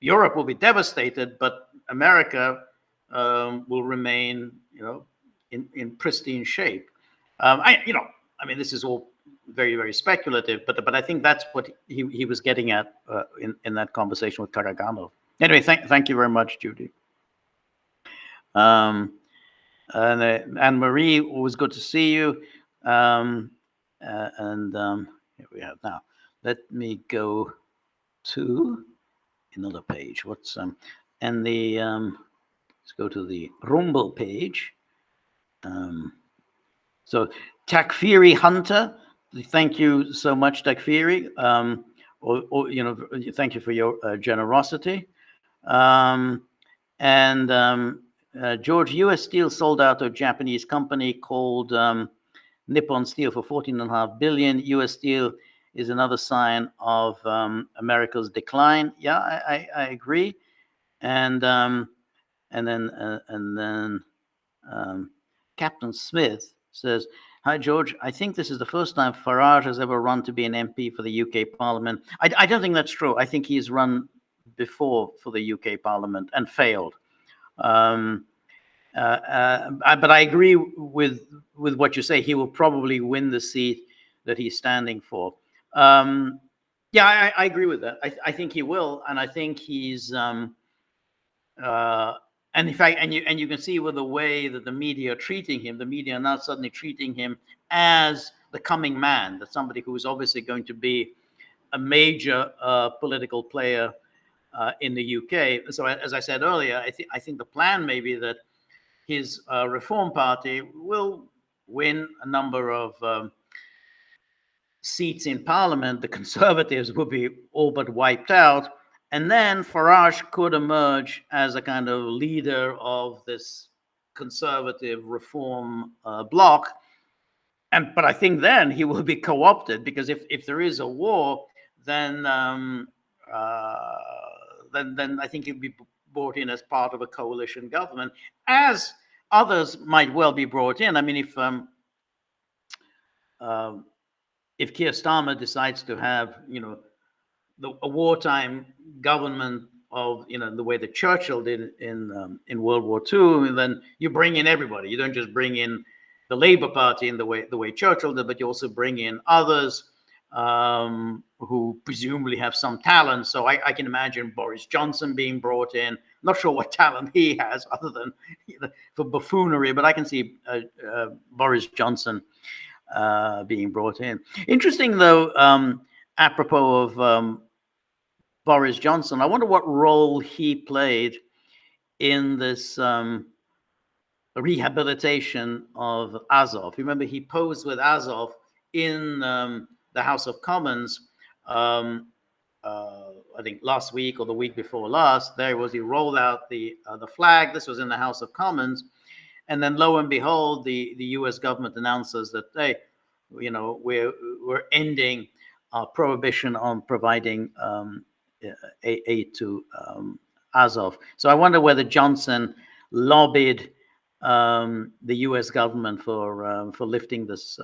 Europe will be devastated, but America will remain, in pristine shape. I mean, this is all very, very speculative, but I think that's what he was getting at in that conversation with Karaganov. Anyway, thank you very much, Judy. And Anne-Marie, always good to see you. Here we have now. Let me go to another page. Let's go to the Rumble page. So Takfiri Hunter, thank you so much, Takfiri. Thank you for your generosity. George, U.S. Steel sold out to a Japanese company called Nippon Steel for $14.5 billion. U.S. Steel is another sign of America's decline. Yeah, I agree. And then Captain Smith says, "Hi, George. I think this is the first time Farage has ever run to be an MP for the UK Parliament." I don't think that's true. I think he's run before for the UK Parliament and failed. But I agree with what you say. He will probably win the seat that he's standing for. Yeah, I agree with that. I think he will, and I think he's. And in fact, and you can see with the way that the media are treating him, the media are now suddenly treating him as the coming man, that somebody who is obviously going to be a major political player in the UK. So as I said earlier, I think the plan may be that his Reform Party will win a number of seats in Parliament. The Conservatives will be all but wiped out. And then Farage could emerge as a kind of leader of this conservative reform bloc. But I think then he will be co-opted, because if there is a war, then I think he'll be brought in as part of a coalition government, as others might well be brought in. I mean, if Keir Starmer decides to have, a wartime government of, the way that Churchill did in World War II, and then you bring in everybody. You don't just bring in the Labour Party in the way Churchill did, but you also bring in others who presumably have some talent. So I can imagine Boris Johnson being brought in. Not sure what talent he has other than for buffoonery, but I can see Boris Johnson being brought in. Interesting, though, apropos of Boris Johnson, I wonder what role he played in this rehabilitation of Azov. Remember, he posed with Azov in the House of Commons, I think last week or the week before last. He rolled out the flag. This was in the House of Commons. And then lo and behold, the US government announces that, hey, we're ending our prohibition on providing aid to Azov. So I wonder whether Johnson lobbied the U.S. government for lifting this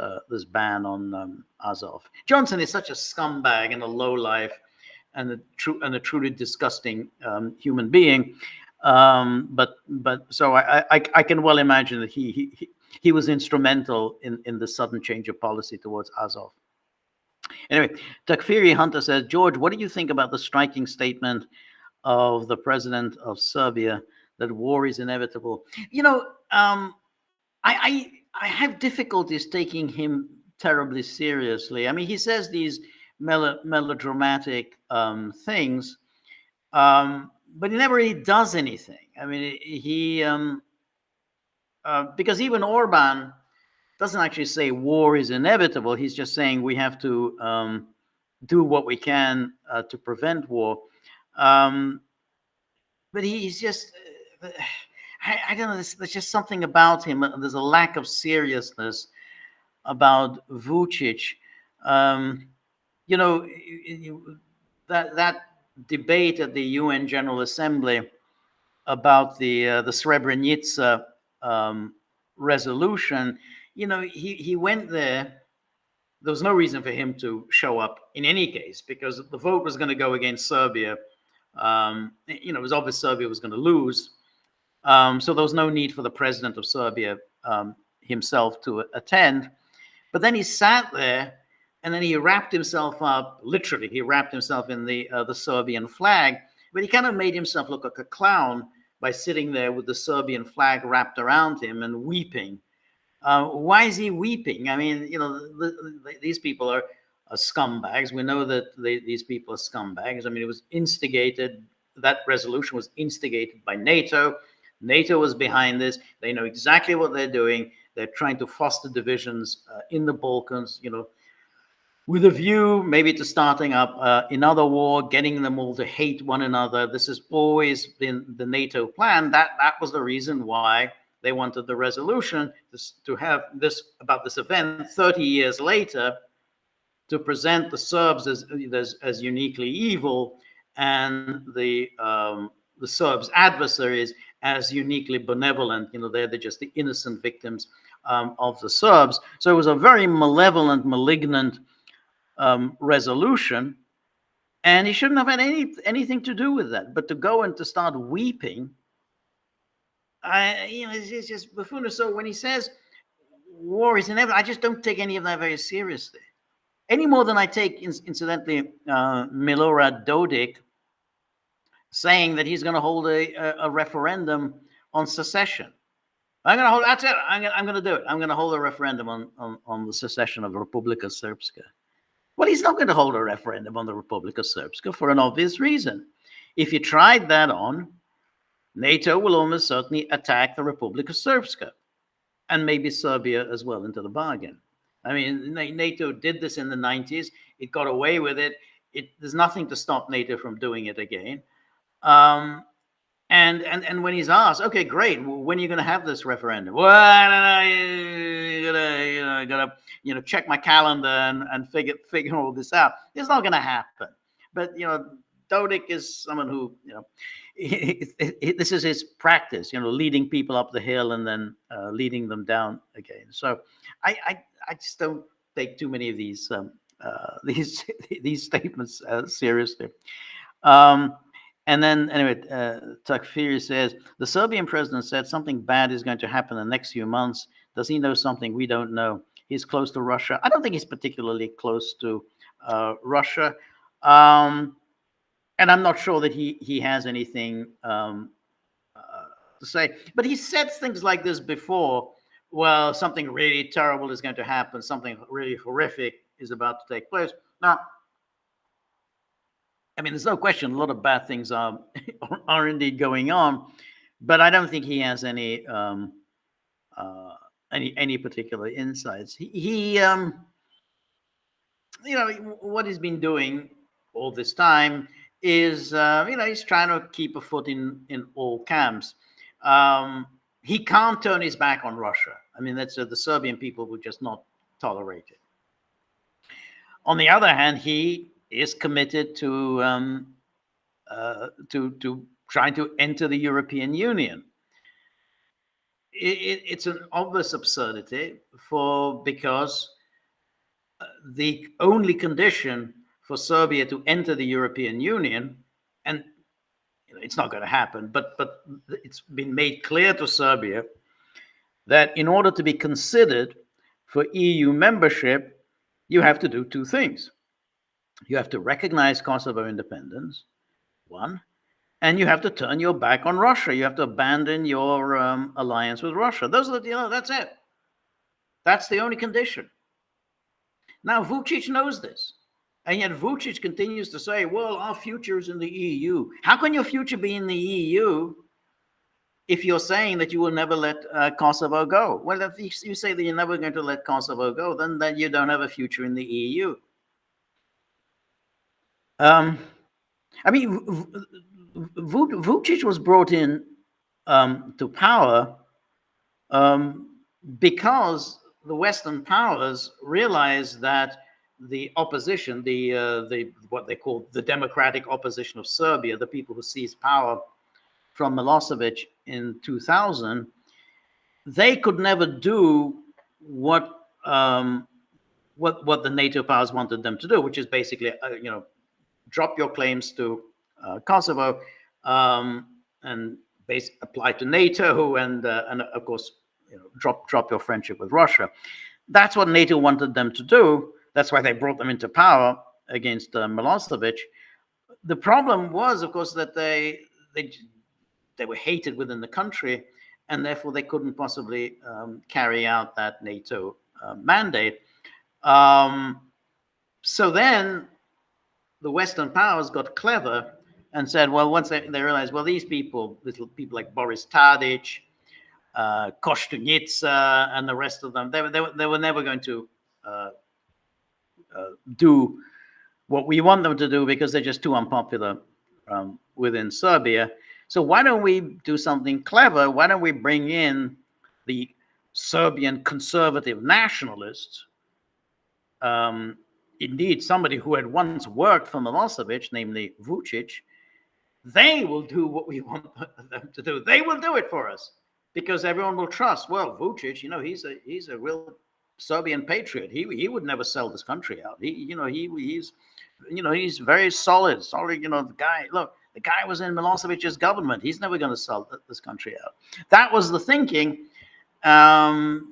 ban on Azov. Johnson is such a scumbag and a lowlife and a truly disgusting human being. But so I can well imagine that he was instrumental in the sudden change of policy towards Azov. Anyway, Takfiri Hunter says, George, what do you think about the striking statement of the president of Serbia that war is inevitable? I have difficulties taking him terribly seriously. I mean, he says these melodramatic things, but he never really does anything. I mean, because even Orban doesn't actually say war is inevitable. He's just saying we have to do what we can to prevent war. But he's just, I don't know, there's just something about him. There's a lack of seriousness about Vučić. That debate at the UN General Assembly about the Srebrenica resolution. You know, he went there. There was no reason for him to show up in any case because the vote was going to go against Serbia. You know, it was obvious Serbia was going to lose. So there was no need for the president of Serbia himself to attend. But then he sat there, and then he wrapped himself up. Literally, he wrapped himself in the Serbian flag. But he kind of made himself look like a clown by sitting there with the Serbian flag wrapped around him and weeping. Why is he weeping? I mean, you know, these people are scumbags. We know that these people are scumbags. I mean, it was instigated. That resolution was instigated by NATO. NATO was behind this. They know exactly what they're doing. They're trying to foster divisions in the Balkans, you know, with a view maybe to starting up another war, getting them all to hate one another. This has always been the NATO plan. That was the reason why they wanted the resolution to have this about this event 30 years later, to present the Serbs as uniquely evil and the Serbs' adversaries as uniquely benevolent. You know, they're just the innocent victims of the Serbs. So it was a very malevolent, malignant resolution, and he shouldn't have had anything to do with that. But to go and to start weeping, you know, it's just buffoonish. So when he says war is inevitable, I just don't take any of that very seriously, any more than I take, incidentally, Milorad Dodik saying that he's going to hold a referendum on secession. I'm going to hold. That's it. I'm going to do it. I'm going to hold a referendum on the secession of Republika Srpska. Well, he's not going to hold a referendum on the Republika Srpska for an obvious reason. If you tried that on, NATO will almost certainly attack the Republika Srpska, and maybe Serbia as well into the bargain. I mean, NATO did this in the 90s. It got away with it. There's nothing to stop NATO from doing it again. And when he's asked, okay, great, when are you going to have this referendum? Well, I don't know. I gotta check my calendar and figure all this out. It's not going to happen. But Dodik is someone who this is his practice. Leading people up the hill and then leading them down again. So I just don't take too many of these statements seriously. And then, anyway, Takfiri says, the Serbian president said something bad is going to happen in the next few months. Does he know something we don't know? He's close to Russia. I don't think he's particularly close to Russia. And I'm not sure that he has anything to say. But he said things like this before. Well, something really terrible is going to happen. Something really horrific is about to take place. Now, I mean, there's no question a lot of bad things are indeed going on, but I don't think he has any particular insights. He what he's been doing all this time is he's trying to keep a foot in all camps. He can't turn his back on Russia. I mean, that's the Serbian people would just not tolerate it. On the other hand, he is committed to trying to enter the European Union. It's an obvious absurdity because the only condition for Serbia to enter the European Union, and it's not going to happen, but it's been made clear to Serbia that in order to be considered for EU membership, you have to do two things. You have to recognize Kosovo independence, one, and you have to turn your back on Russia. You have to abandon your alliance with Russia. Those are that's it. That's the only condition. Now, Vučić knows this, and yet Vučić continues to say, well, our future is in the EU. How can your future be in the EU if you're saying that you will never let Kosovo go? Well, if you say that you're never going to let Kosovo go, then you don't have a future in the EU. I mean, Vučić was brought in to power because the Western powers realized that the opposition, the what they call the democratic opposition of Serbia, the people who seized power from Milosevic in 2000, they could never do what the NATO powers wanted them to do, which is basically, drop your claims to Kosovo and apply to NATO, and of course, drop your friendship with Russia. That's what NATO wanted them to do. That's why they brought them into power against Milosevic. The problem was, of course, that they were hated within the country, and therefore they couldn't possibly carry out that NATO mandate. So then the Western powers got clever and said, well, once they realized, well, these people, little people like Boris Tadic, Kostunica, and the rest of them, they were never going to do what we want them to do because they're just too unpopular within Serbia. So why don't we do something clever? Why don't we bring in the Serbian conservative nationalists? Indeed, somebody who had once worked for Milosevic, namely Vucic. They will do what we want them to do. They will do it for us because everyone will trust. Well, Vucic, he's a real Serbian patriot. He would never sell this country out. He's very solid. The guy. Look, the guy was in Milosevic's government. He's never going to sell this country out. That was the thinking. But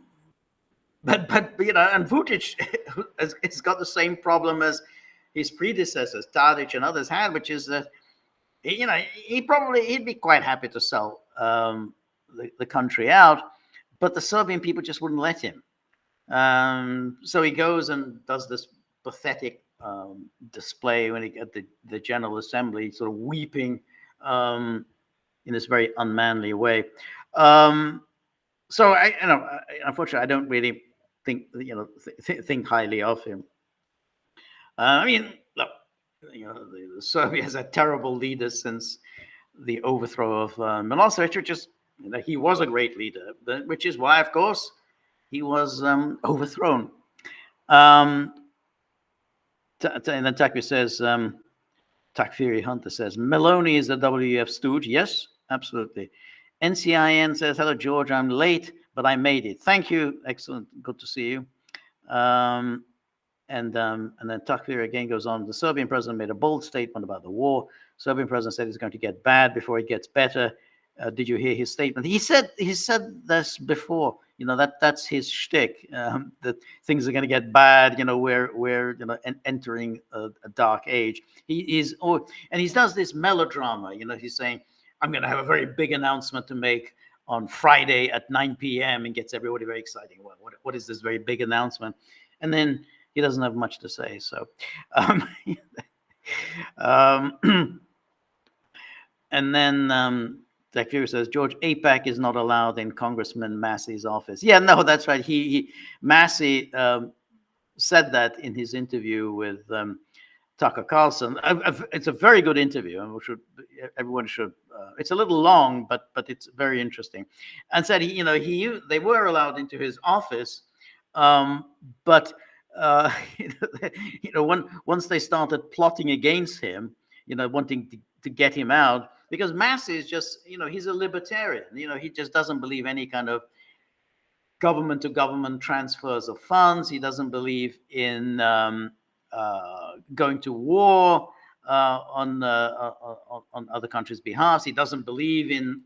and Vucic has got the same problem as his predecessors, Tadic and others had, which is that he'd be quite happy to sell the country out, but the Serbian people just wouldn't let him. So he goes and does this pathetic display when he at the General Assembly, sort of weeping in this very unmanly way. So unfortunately, I don't really think highly of him. Look, Serbia has had terrible leaders since the overthrow of Milosevic, which is, he was a great leader, which is why, of course, he was overthrown. And then Takfiri says, Takfiri Hunter says, Meloni is a WEF stooge. Yes, absolutely. NCIN says, hello, George, I'm late, but I made it. Thank you. Excellent. Good to see you. And then Takfir again goes on. The Serbian president made a bold statement about the war. Serbian president said it's going to get bad before it gets better. Did you hear his statement? He said this before. That's his shtick. That things are going to get bad. We're entering a dark age. He does this melodrama. He's saying, I'm going to have a very big announcement to make on Friday at 9 p.m. and gets everybody very excited. What is this very big announcement? And then he doesn't have much to say. So, and then Takfir says, George, AIPAC is not allowed in Congressman Massey's office. Yeah, no, that's right. Massey said that in his interview with Tucker Carlson. It's a very good interview, and everyone should. It's a little long, but it's very interesting. And said they were allowed into his office, but once they started plotting against him, wanting to get him out, because Massey is just he's a libertarian. He just doesn't believe any kind of government to government transfers of funds. He doesn't believe in going to war on other countries' behalf. He doesn't believe in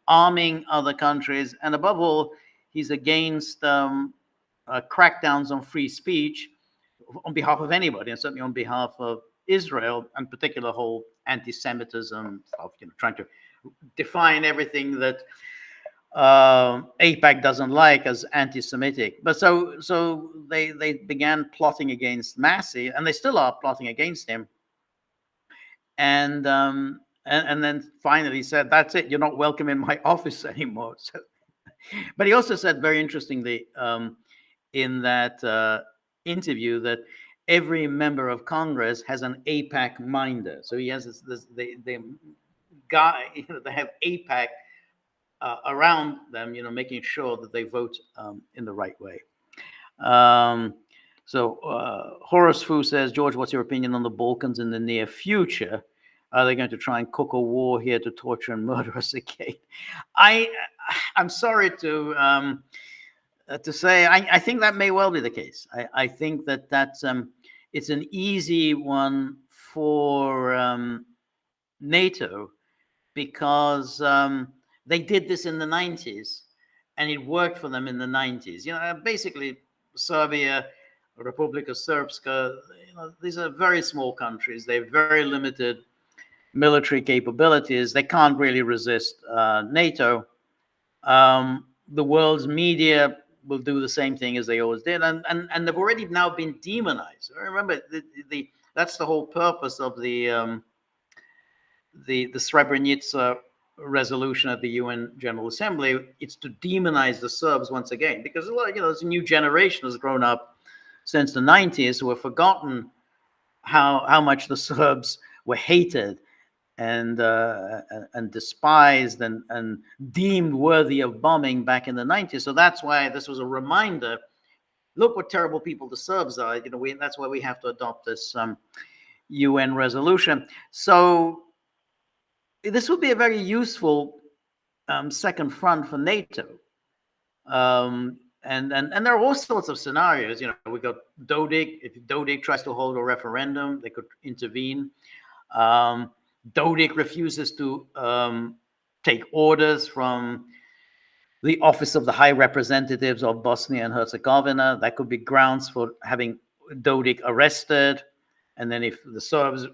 arming other countries, and above all, he's against crackdowns on free speech on behalf of anybody, and certainly on behalf of Israel, and particular whole anti-Semitism stuff. Trying to define everything that AIPAC doesn't like as anti-Semitic. But so they began plotting against Massey, and they still are plotting against him. And then finally said, that's it, you're not welcome in my office anymore. So, but he also said very interestingly in that interview that every member of Congress has an AIPAC minder. So he has they have AIPAC around them, making sure that they vote in the right way. So Horace Fu says, George, what's your opinion on the Balkans in the near future? Are they going to try and cook a war here to torture and murder us again? I'm sorry to say, I think that may well be the case. I think that's it's an easy one for NATO, because they did this in the 90s, and it worked for them in the 90s. Basically, Serbia, Republika Srpska, these are very small countries. They have very limited military capabilities. They can't really resist NATO. The world's media will do the same thing as they always did, and they've already now been demonized. Remember, that's the whole purpose of the Srebrenica resolution at the UN General Assembly. It's to demonize the Serbs once again, because there's a new generation has grown up since the 90s who have forgotten how much the Serbs were hated and despised and deemed worthy of bombing back in the 90s. So that's why this was a reminder. Look what terrible people the Serbs are. That's why we have to adopt this UN resolution. So this would be a very useful second front for NATO. And there are all sorts of scenarios. We got Dodik. If Dodik tries to hold a referendum, they could intervene. Dodik refuses to take orders from the Office of the High Representatives of Bosnia and Herzegovina. That could be grounds for having Dodik arrested. And then if the Serbs,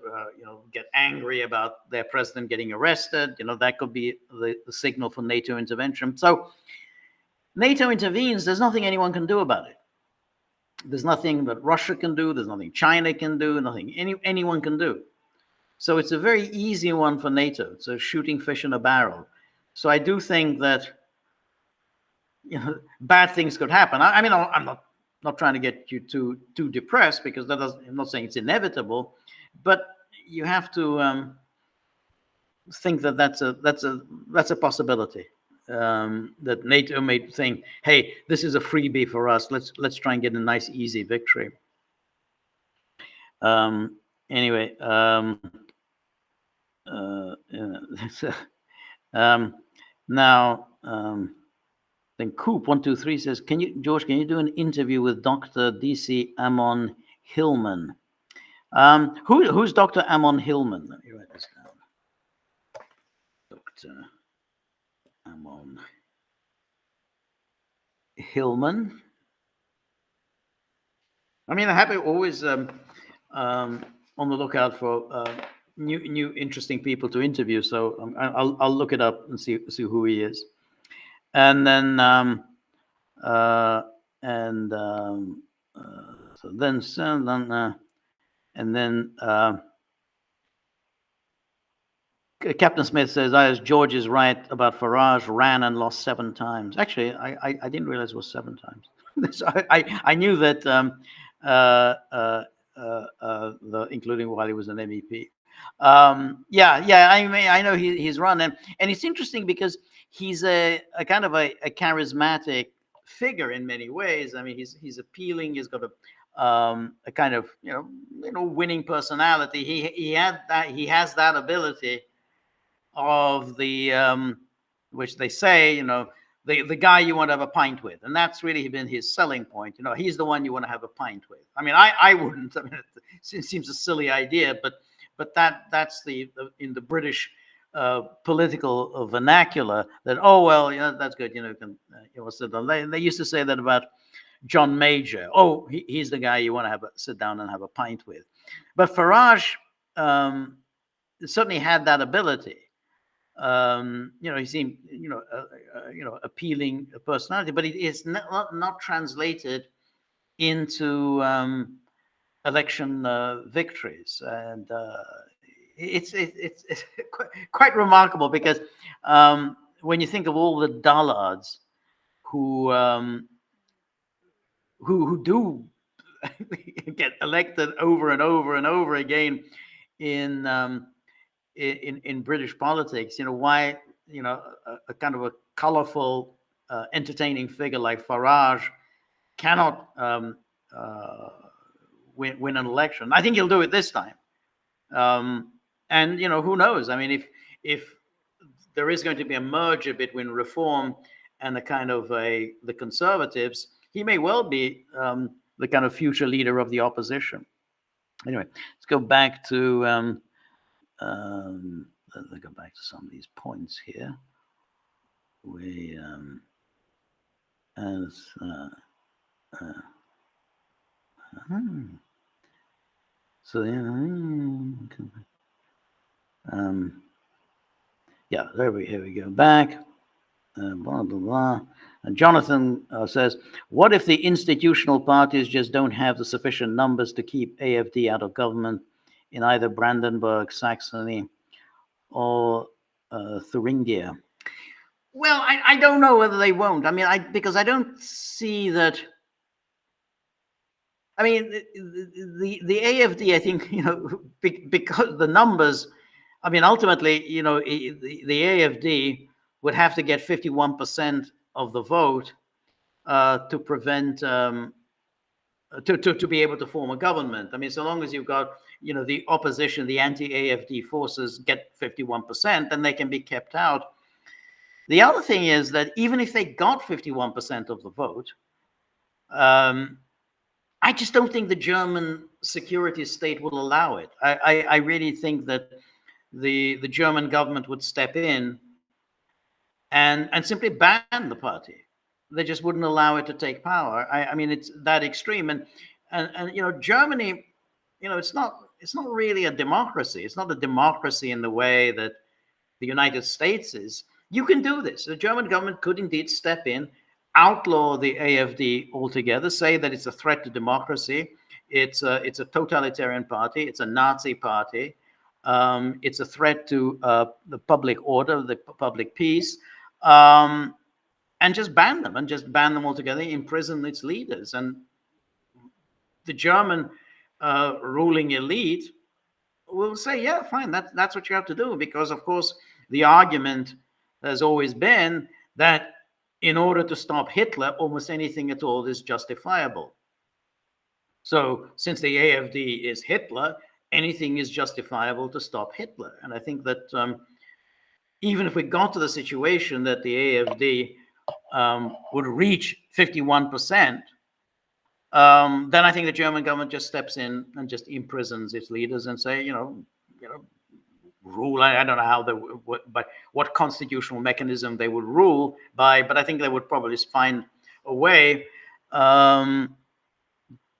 get angry about their president getting arrested, that could be the signal for NATO intervention. So NATO intervenes. There's nothing anyone can do about it. There's nothing that Russia can do. There's nothing China can do. Nothing anyone can do. So it's a very easy one for NATO. It's a shooting fish in a barrel. So I do think that bad things could happen. I mean, I'm not trying to get you too depressed, because I'm not saying it's inevitable, but you have to think that that's a possibility. That NATO may think, hey, this is a freebie for us. Let's try and get a nice easy victory. Anyway, now. Then Coop123 says, George, can you do an interview with Dr. DC Amon Hillman? Who's Dr. Amon Hillman? Let me write this down. Dr. Amon Hillman. I mean, I'm happy always on the lookout for new interesting people to interview. So I'll look it up and see who he is. And then, so then, Captain Smith says, as George is right about Farage, ran and lost 7 times. Actually, I didn't realize it was 7 times. So I knew that, including while he was an MEP. I know he's run, and it's interesting because he's a kind of a charismatic figure in many ways. I mean, he's appealing. He's got a kind of winning personality. He has that ability of the which they say the guy you want to have a pint with, and that's really been his selling point. He's the one you want to have a pint with. I mean, I wouldn't. I mean, it seems a silly idea, but that's in the British political vernacular that, oh well, that's good. They used to say that about John Major. Oh, he's the guy you want to sit down and have a pint with. But Farage certainly had that ability. He seemed appealing personality, but it is not translated into election victories, and it's quite remarkable, because when you think of all the dullards who do get elected over and over and over again in British politics, why a kind of a colorful, entertaining figure like Farage cannot win an election. I think he'll do it this time. And who knows? I mean, if there is going to be a merger between reform and the kind of the conservatives, he may well be the kind of future leader of the opposition. Anyway, let's go back to let's go back to some of these points here. We as so yeah, here we go back. Blah blah blah. And Jonathan says, "What if the institutional parties just don't have the sufficient numbers to keep AFD out of government in either Brandenburg, Saxony, or Thuringia?" Well, I don't know whether they won't. I mean, because I don't see that. I mean, the AFD, I think, because the numbers, I mean, ultimately, the AFD would have to get 51% of the vote to prevent, to be able to form a government. I mean, so long as you've got, the opposition, the anti-AFD forces get 51%, then they can be kept out. The other thing is that even if they got 51% of the vote, I just don't think the German security state will allow it. I really think that the German government would step in and simply ban the party. They just wouldn't allow it to take power. I mean, it's that extreme. And Germany, it's not really a democracy. It's not a democracy in the way that the United States is. You can do this. The German government could indeed step in, outlaw the AFD altogether, say that it's a threat to democracy, it's a totalitarian party, it's a Nazi party, it's a threat to the public order, the public peace, and just ban them altogether, imprison its leaders. And the German ruling elite will say, yeah, fine, that's what you have to do, because of course the argument has always been that in order to stop Hitler, almost anything at all is justifiable. So since the AFD is Hitler, anything is justifiable to stop Hitler. And I think that even if we got to the situation that the AFD would reach 51%, then I think the German government just steps in and just imprisons its leaders and say, rule. I don't know how but what constitutional mechanism they would rule by, but I think they would probably find a way to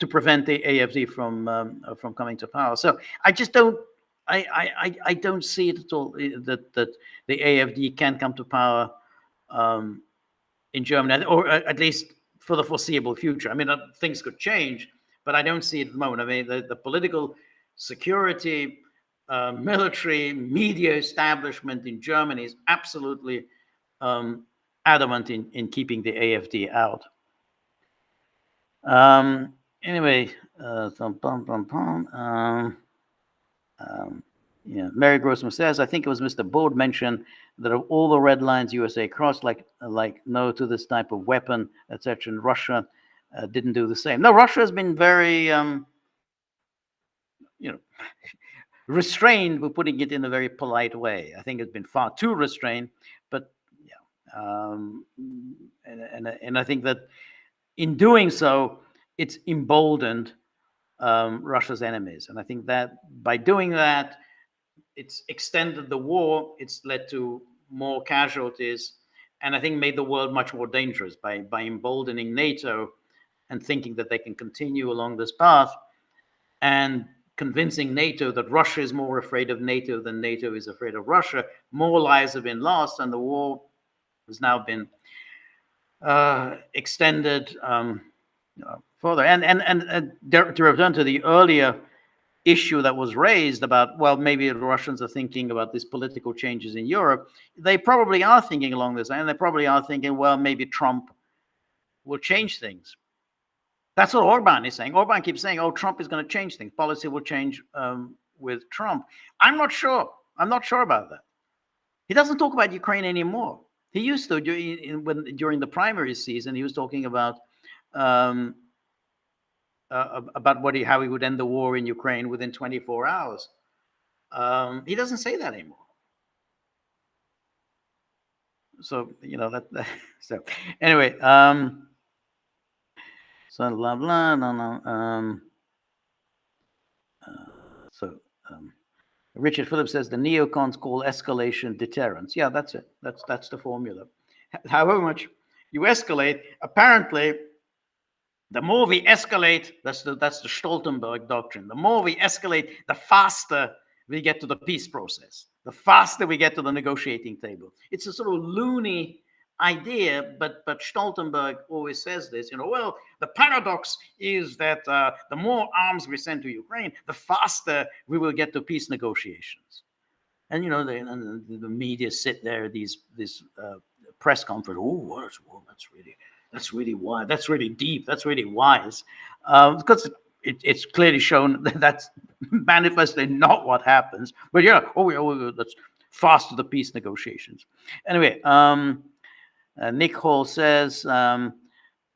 prevent the AFD from coming to power. So I just don't. I don't see it at all that the AFD can come to power in Germany, or at least for the foreseeable future. I mean, things could change, but I don't see it at the moment. I mean, the political security, military, media establishment in Germany is absolutely adamant in keeping the AFD out. Anyway, yeah, Mary Grossman says, I think it was Mr. Bode mentioned that of all the red lines USA crossed, like no to this type of weapon, etc., and Russia didn't do the same. No, Russia has been very, restrained, we're putting it in a very polite way. I think it's been far too restrained, but yeah. And I think that in doing so, it's emboldened Russia's enemies. And I think that by doing that, it's extended the war, it's led to more casualties, and I think made the world much more dangerous by emboldening NATO and thinking that they can continue along this path, and convincing NATO that Russia is more afraid of NATO than NATO is afraid of Russia. More lives have been lost, and the war has now been extended further. And to return to the earlier issue that was raised about, well, maybe the Russians are thinking about these political changes in Europe. They probably are thinking along this line, and they probably are thinking, well, maybe Trump will change things. That's what Orban is saying. Orban keeps saying, oh, Trump is going to change things. Policy will change with Trump. I'm not sure. I'm not sure about that. He doesn't talk about Ukraine anymore. He used to during the primary season. He was talking about how he would end the war in Ukraine within 24 hours. He doesn't say that anymore. So so anyway, so blah blah no no so Richard Phillips says the neocons call escalation deterrence. Yeah, that's it. That's the formula. However much you escalate, apparently, the more we escalate, that's the Stoltenberg doctrine. The more we escalate, the faster we get to the peace process. The faster we get to the negotiating table. It's a sort of loony idea, but Stoltenberg always says this. Well, the paradox is that the more arms we send to Ukraine, the faster we will get to peace negotiations. And the media sit there, these press conference. Oh, that's really wise. That's really deep. That's really wise, because it's clearly shown that that's manifestly not what happens. But that's fast to the peace negotiations. Anyway, Nick Hall says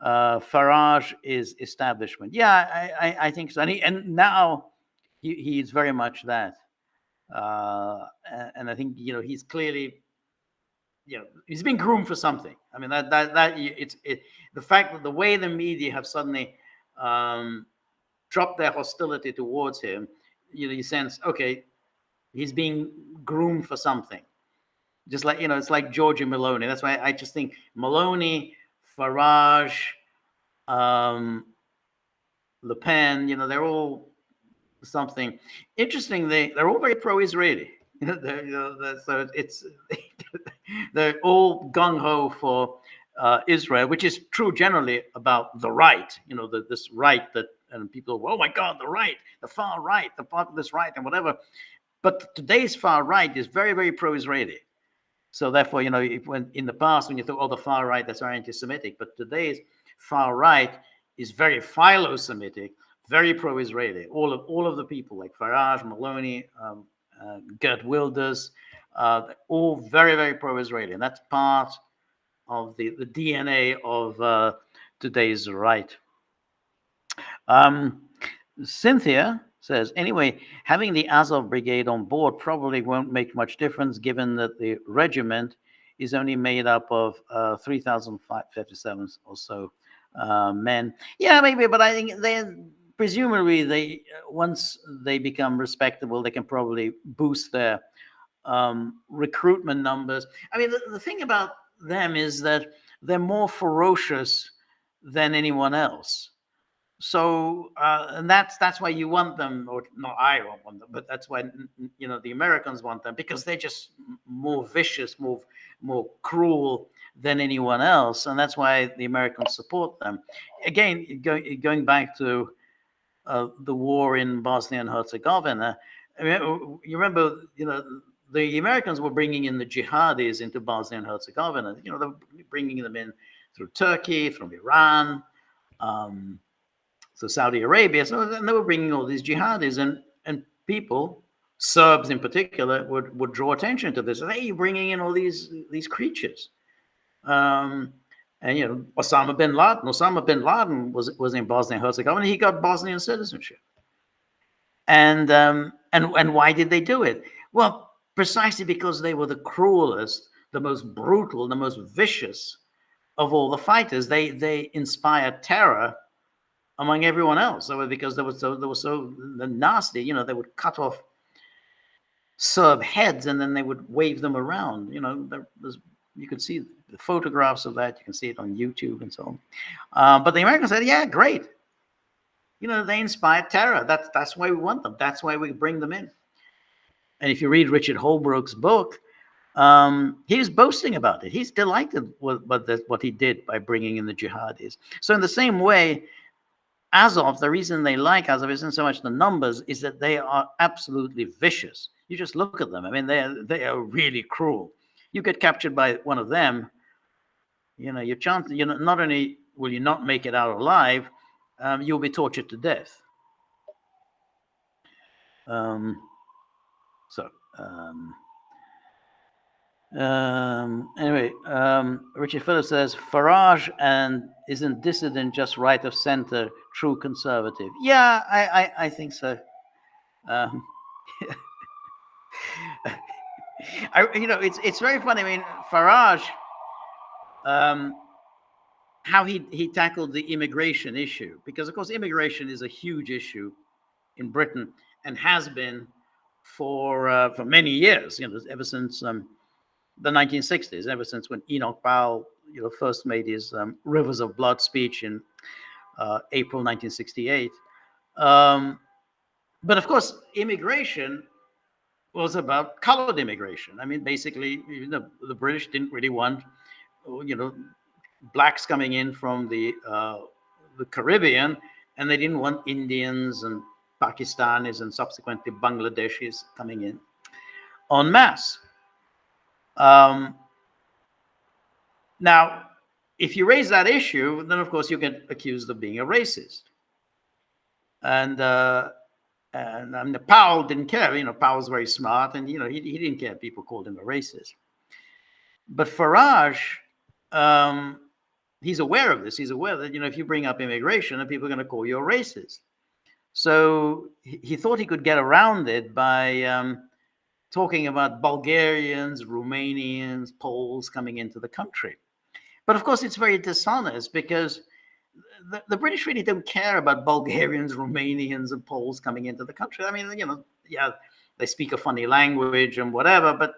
Farage is establishment. Yeah, I think so. And now he's very much that. And I think he's clearly he's been groomed for something. I mean that the fact that the way the media have suddenly dropped their hostility towards him, you sense he's being groomed for something. Just like it's like Georgia Meloni. That's why I just think Meloni, Farage, Le Pen, they're all something interesting. They're all very pro-Israeli. So it's they're all gung-ho for Israel, which is true generally about the right. This right that, and people, oh my God, the right, the far right, the populist right, and whatever. But today's far right is very, very pro-Israeli. So therefore, when in the past when you thought, the far right, that's very anti-Semitic, but today's far right is very philo-Semitic, very pro-Israeli. All of the people like Farage, Meloni, Geert Wilders, all very, very pro-Israeli. And that's part of the DNA of today's right. Cynthia says, anyway, having the Azov brigade on board probably won't make much difference given that the regiment is only made up of 3,557 or so men. Yeah, maybe, but I think presumably once they become respectable, they can probably boost their recruitment numbers. I mean, the thing about them is that they're more ferocious than anyone else. So and that's why you want them, or not I don't want them, but that's why the Americans want them, because they're just more vicious, more cruel than anyone else, and that's why the Americans support them. Again, going back to the war in Bosnia and Herzegovina, I mean, you remember, the Americans were bringing in the jihadis into Bosnia and Herzegovina. They were bringing them in through Turkey, from Iran. So Saudi Arabia, so they were bringing all these jihadis, and people, Serbs in particular, would draw attention to this. Hey, you're bringing in all these creatures, and Osama bin Laden was in Bosnia and Herzegovina. He got Bosnian citizenship, and why did they do it? Well, precisely because they were the cruelest, the most brutal, the most vicious of all the fighters. They inspired terror among everyone else. So because they were so nasty, they would cut off Serb heads and then they would wave them around. You could see the photographs of that. You can see it on YouTube and so on. But the Americans said, yeah, great. They inspired terror. That's why we want them. That's why we bring them in. And if you read Richard Holbrooke's book, he was boasting about it. He's delighted with what he did by bringing in the jihadis. So in the same way, Azov, the reason they like Azov isn't so much the numbers, is that they are absolutely vicious. You just look at them. I mean, they are really cruel. You get captured by one of them, your chance, not only will you not make it out alive, you'll be tortured to death. Anyway, Richard Phillips says Farage isn't dissident just right of center, true conservative. Yeah, I think so. It's very funny. I mean, Farage, how he tackled the immigration issue, because of course immigration is a huge issue in Britain and has been for many years. Ever since the 1960s, ever since when Enoch Powell first made his Rivers of Blood speech in April 1968. But of course, immigration was about colored immigration. I mean, basically, the British didn't really want, blacks coming in from the Caribbean, and they didn't want Indians and Pakistanis and subsequently Bangladeshis coming in en masse. Now, if you raise that issue, then of course you get accused of being a racist. And Powell didn't care. Powell's very smart, and he didn't care people called him a racist. But Farage, he's aware of this. He's aware that if you bring up immigration, then people are going to call you a racist. So he thought he could get around it by talking about Bulgarians, Romanians, Poles coming into the country. But of course, it's very dishonest, because the British really don't care about Bulgarians, Romanians, and Poles coming into the country. I mean, they speak a funny language and whatever, but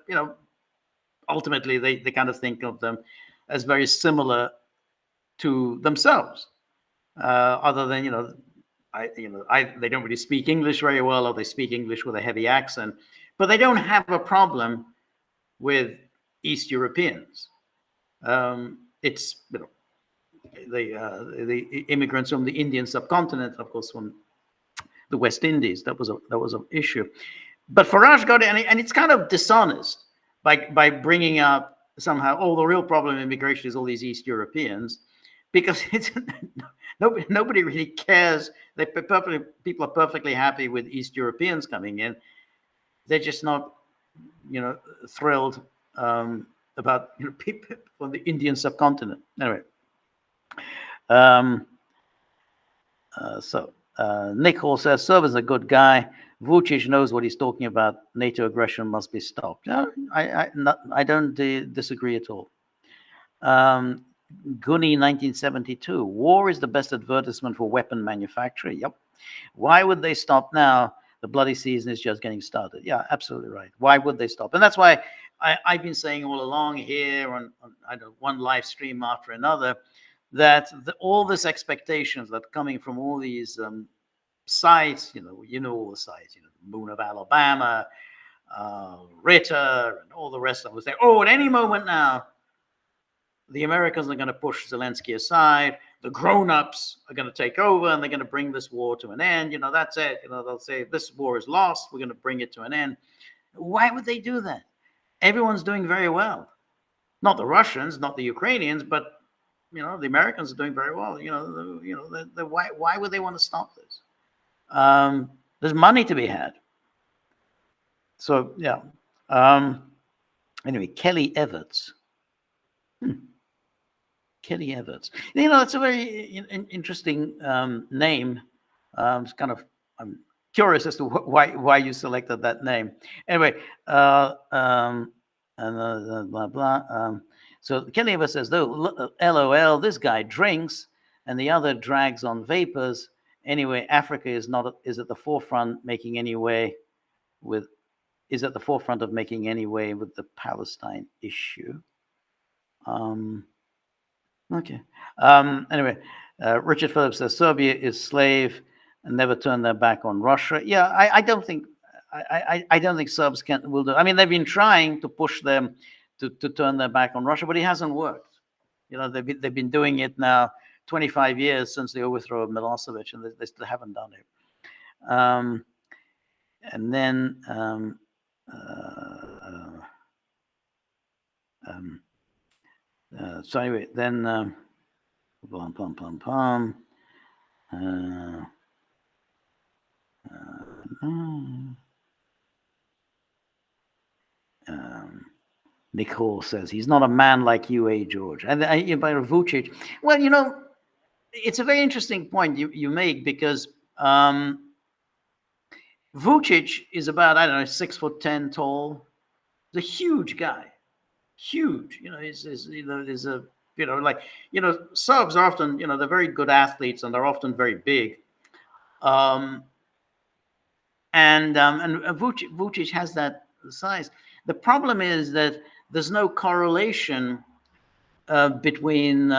ultimately they kind of think of them as very similar to themselves, other than they don't really speak English very well, or they speak English with a heavy accent, but they don't have a problem with East Europeans. It's the immigrants from the Indian subcontinent, of course, from the West Indies. That was an issue. But Farage got it, and it's kind of dishonest by bringing up somehow, the real problem in immigration is all these East Europeans, because nobody really cares. People are perfectly happy with East Europeans coming in. They're just not, thrilled about people from the Indian subcontinent. Anyway. Nick Hall says, Server's a good guy. Vucic knows what he's talking about. NATO aggression must be stopped. No, I don't disagree at all. Guni 1972, war is the best advertisement for weapon manufacturer. Yep. Why would they stop now? The bloody season is just getting started. Yeah, absolutely right. Why would they stop? And that's why I've been saying all along here on one live stream after another, that all these expectations that are coming from all these sites, all the sites, the Moon of Alabama, Ritter, and all the rest of them, say, at any moment now, the Americans are going to push Zelensky aside. The grown-ups are going to take over, and they're going to bring this war to an end. That's it. They'll say, this war is lost. We're going to bring it to an end. Why would they do that? Everyone's doing very well. Not the Russians, not the Ukrainians, but the Americans are doing very well. Why would they want to stop this? There's money to be had. So yeah. Anyway, Kelly Everts. Kelly Everts. That's a very interesting name. I'm curious as to why you selected that name. Anyway, blah blah. So Kelly Everts says, though, LOL, this guy drinks and the other drags on vapors. Anyway, Africa is at the forefront of making any way with the Palestine issue. Okay. Anyway, Richard Phillips says Serbia is slave and never turn their back on Russia. Yeah, I don't think Serbs will do. I mean, they've been trying to push them to turn their back on Russia, but it hasn't worked. They've been doing it now 25 years since the overthrow of Milosevic, and they still haven't done it. And then so anyway, then Nick Hall says he's not a man like you, George. And by Vucic, well, it's a very interesting point you make, because Vucic is about, I don't know, 6'10" tall. He's a huge guy, huge. There's a, like, Serbs are often, they're very good athletes and they're often very big. And Vucic has that size. The problem is that there's no correlation between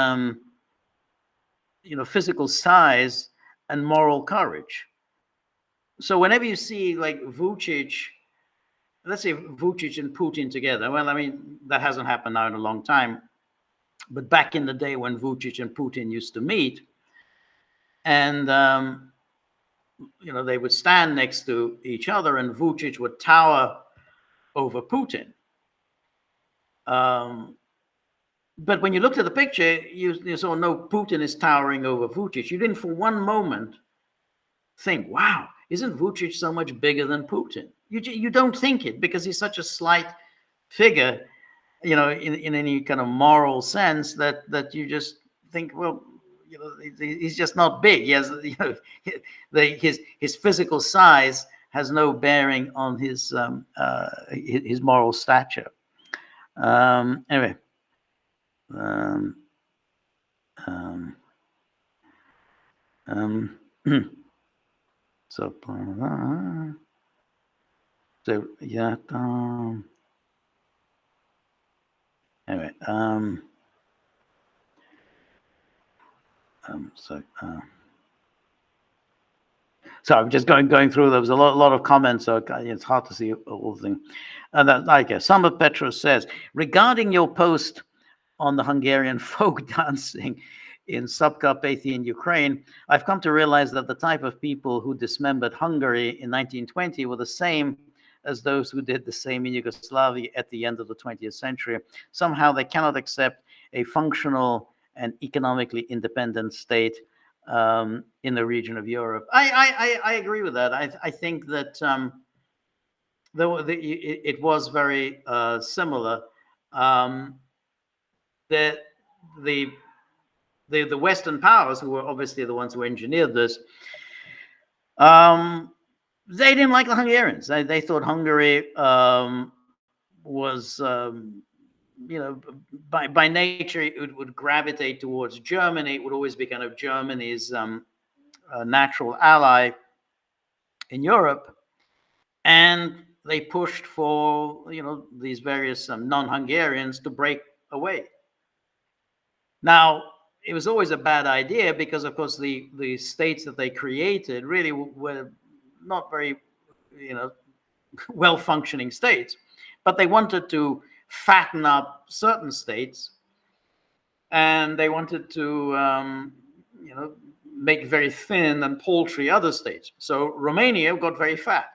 physical size and moral courage. So whenever you see like Vucic, let's say Vucic and Putin together, well, I mean, that hasn't happened now in a long time, but back in the day when Vucic and Putin used to meet, and they would stand next to each other, and Vucic would tower over Putin. But when you looked at the picture, you saw no, Putin is towering over Vucic. You didn't for one moment think, wow, isn't Vucic so much bigger than Putin? You don't think it because he's such a slight figure, in any kind of moral sense that you just think, well, he's just not big. He has, his physical size has no bearing on his moral stature. Anyway. So yeah. Anyway. So I'm just going through. There was a lot of comments, so it's hard to see all the things. And I guess Summer Petros says, regarding your post on the Hungarian folk dancing in Subcarpathian Ukraine, I've come to realize that the type of people who dismembered Hungary in 1920 were the same as those who did the same in Yugoslavia at the end of the 20th century. Somehow they cannot accept a functional and economically independent state in the region of Europe. I agree with that. I think that it was very similar. The Western powers, who were obviously the ones who engineered this, they didn't like the Hungarians. They thought Hungary was, by nature, it would gravitate towards Germany. It would always be kind of Germany's natural ally in Europe. And they pushed for, these various non-Hungarians to break away. Now, it was always a bad idea because, of course, the states that they created really were not very, well-functioning states. But they wanted to fatten up certain states, and they wanted to, make very thin and paltry other states. So Romania got very fat.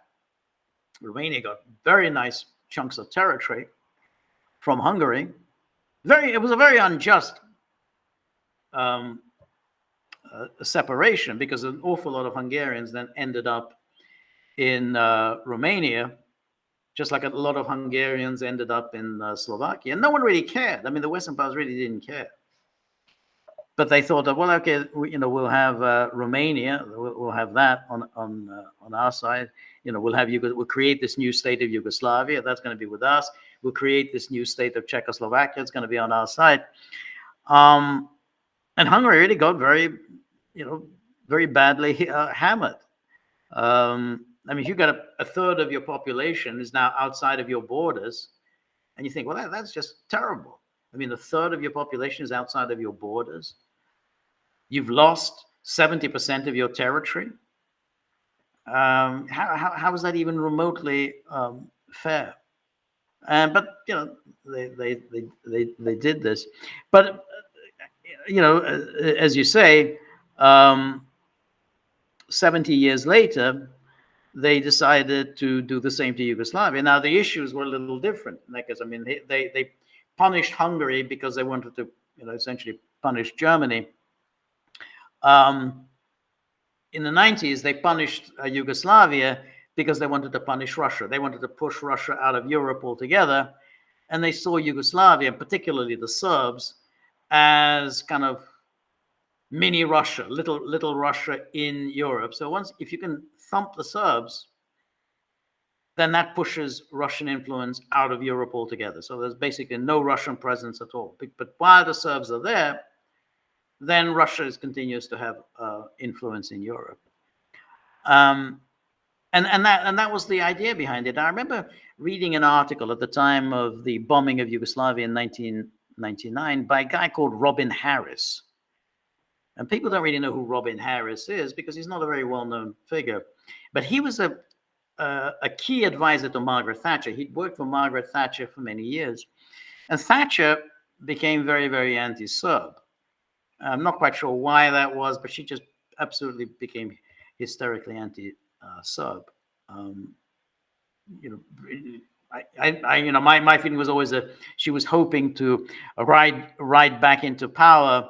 Romania got very nice chunks of territory from Hungary. It was a very unjust separation, because an awful lot of Hungarians then ended up in Romania, just like a lot of Hungarians ended up in Slovakia. And no one really cared. I mean, the Western powers really didn't care. But they thought that, well, okay, we'll have Romania, we'll have that on our side. We'll create this new state of Yugoslavia. That's going to be with us. We'll create this new state of Czechoslovakia. It's going to be on our side. And Hungary really got very, very badly hammered. I mean, if you've got a third of your population is now outside of your borders, and you think, well, that's just terrible. I mean, a third of your population is outside of your borders. You've lost 70% of your territory. How is that even remotely fair? But they did this. But as you say, 70 years later, they decided to do the same to Yugoslavia. Now, the issues were a little different, because, I mean, they punished Hungary because they wanted to, essentially punish Germany. In the 90s, they punished Yugoslavia because they wanted to punish Russia. They wanted to push Russia out of Europe altogether. And they saw Yugoslavia, particularly the Serbs, as kind of mini Russia, little Russia in Europe. So if you can thump the Serbs, then that pushes Russian influence out of Europe altogether. So there's basically no Russian presence at all. But while the Serbs are there, then Russia continues to have influence in Europe. And that was the idea behind it. I remember reading an article at the time of the bombing of Yugoslavia in 1999 by a guy called Robin Harris. And people don't really know who Robin Harris is because he's not a very well-known figure. But he was a key advisor to Margaret Thatcher. He'd worked for Margaret Thatcher for many years. And Thatcher became very, very anti-Serb. I'm not quite sure why that was, but she just absolutely became hysterically anti-Serb. My feeling was always that she was hoping to ride back into power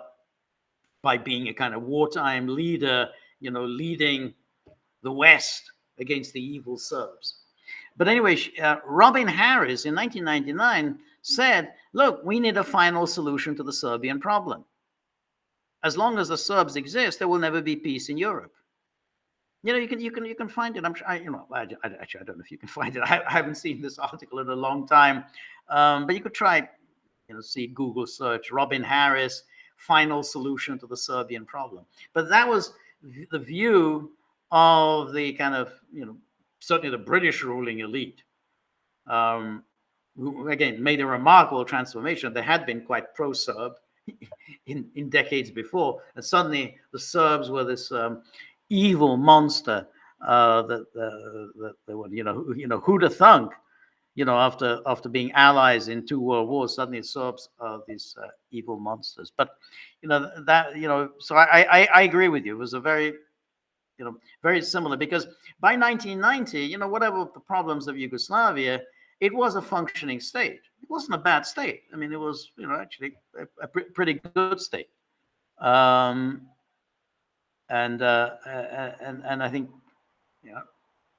by being a kind of wartime leader, leading the West against the evil Serbs. But anyway, Robin Harris in 1999 said, look, we need a final solution to the Serbian problem. As long as the Serbs exist, there will never be peace in Europe. You can find it. I don't know if you can find it. I haven't seen this article in a long time, but you could try, see Google search Robin Harris final solution to the Serbian problem. But that was the view of the kind of, certainly the British ruling elite, who again made a remarkable transformation. They had been quite pro-Serb in decades before, and suddenly the Serbs were this evil monster that they were, who'd have thunk, after being allies in 2 world wars, suddenly Serbs are these evil monsters. But so I agree with you. It was a very very similar, because by 1990, whatever the problems of Yugoslavia, it was a functioning state. It wasn't a bad state. I mean, it was, actually a pretty good state. And I think,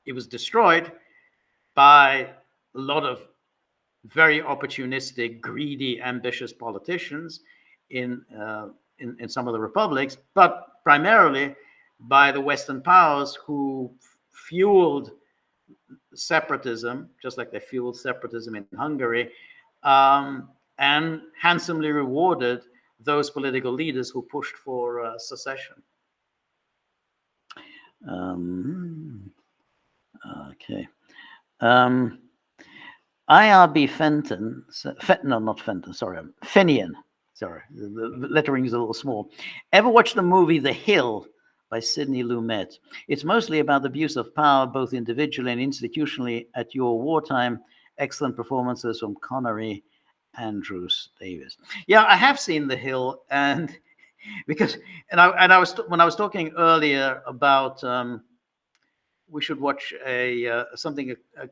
it was destroyed by a lot of very opportunistic, greedy, ambitious politicians in some of the republics, but primarily by the Western powers who fueled separatism, just like they fueled separatism in Hungary, and handsomely rewarded those political leaders who pushed for secession. Okay. IRB Fenton, no, not Fenton, sorry, Fenian, sorry, the lettering is a little small. Ever watch the movie The Hill by Sidney Lumet? It's mostly about the abuse of power, both individually and institutionally at your wartime. Excellent performances from Connery, Andrews, Davis. Yeah, I have seen The Hill, and when I was talking earlier about we should watch a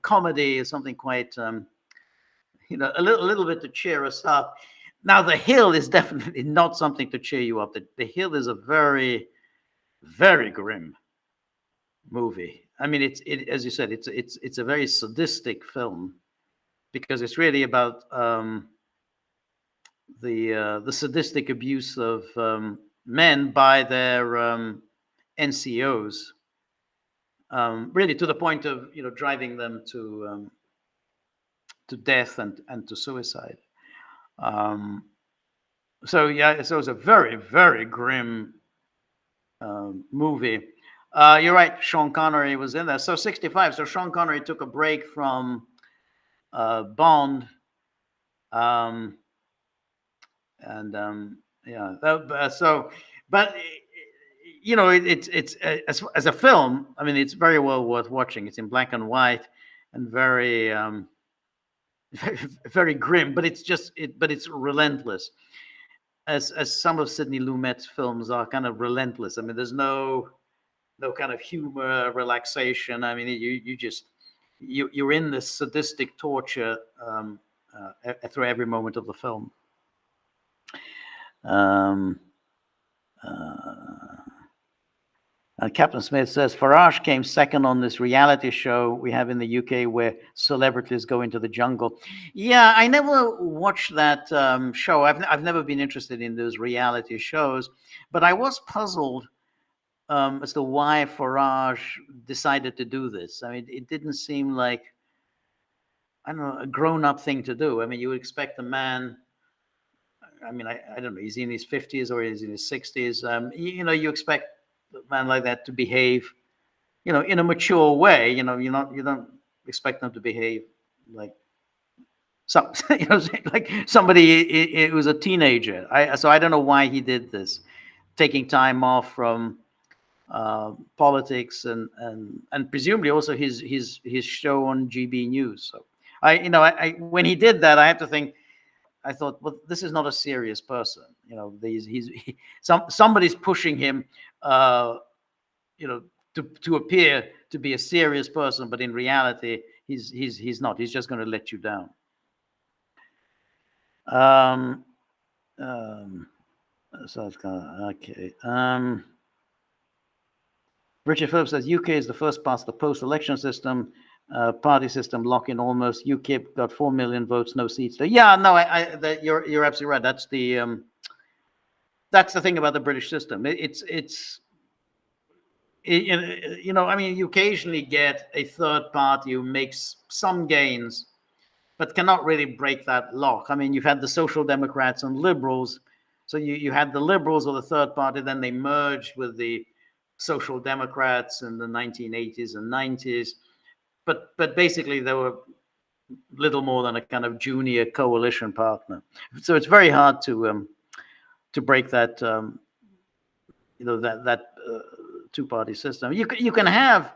comedy, something quite a little bit to cheer us up. Now, The Hill is definitely not something to cheer you up. The Hill is a very, very grim movie. I mean, as you said, it's a very sadistic film, because it's really about the sadistic abuse of men by their NCOs, really to the point of driving them to death and to suicide. So yeah, so it's a very, very grim movie. You're right, Sean Connery was in there. So 65. So Sean Connery took a break from Bond, it's as a film, I mean, it's very well worth watching. It's in black and white and very very grim, but it's relentless, as some of Sidney Lumet's films are kind of relentless. I mean, there's no kind of humor, relaxation. I mean, you're in this sadistic torture through every moment of the film. Captain Smith says Farage came second on this reality show we have in the UK where celebrities go into the jungle. Yeah, I never watched that show. I've never been interested in those reality shows, but I was puzzled as to why Farage decided to do this. I mean, it didn't seem like I don't know, a grown-up thing to do. I mean, you would expect a man. I mean, I don't know. He's in his 50s or he's in his 60s. You expect a man like that to behave, in a mature way. You don't expect them to behave like some, like somebody who was a teenager. So I don't know why he did this, taking time off from politics and presumably also his show on GB News. So I when he did that, I have to think. I thought, well, this is not a serious person. Somebody's pushing him, to appear to be a serious person, but in reality, he's not. He's just going to let you down. So it's kind of okay. Richard Phillips says UK is the first past the post-election system. Party system lock-in almost. UKIP got 4 million votes, no seats. Yeah, no, you're absolutely right. That's the thing about the British system. I mean, you occasionally get a third party who makes some gains, but cannot really break that lock. I mean, you've had the Social Democrats and Liberals. So you had the Liberals or the third party, then they merged with the Social Democrats in the 1980s and 90s. But basically, they were little more than a kind of junior coalition partner. So it's very hard to break that two-party system. You can have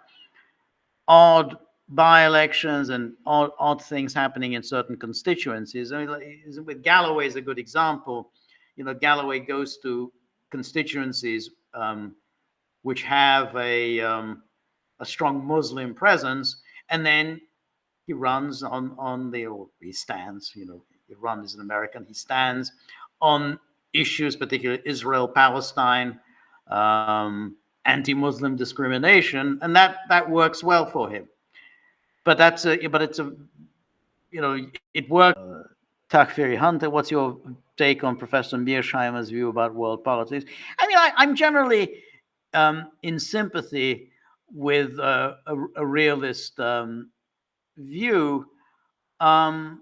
odd by-elections and odd things happening in certain constituencies. I mean, with Galloway is a good example. Galloway goes to constituencies which have a strong Muslim presence. And then he runs he stands, he runs an American, he stands on issues, particularly Israel, Palestine, anti-Muslim discrimination, and that works well for him. But it works. Takfiri Hunter, what's your take on Professor Mearsheimer's view about world politics? I mean, I'm generally in sympathy with a realist view. By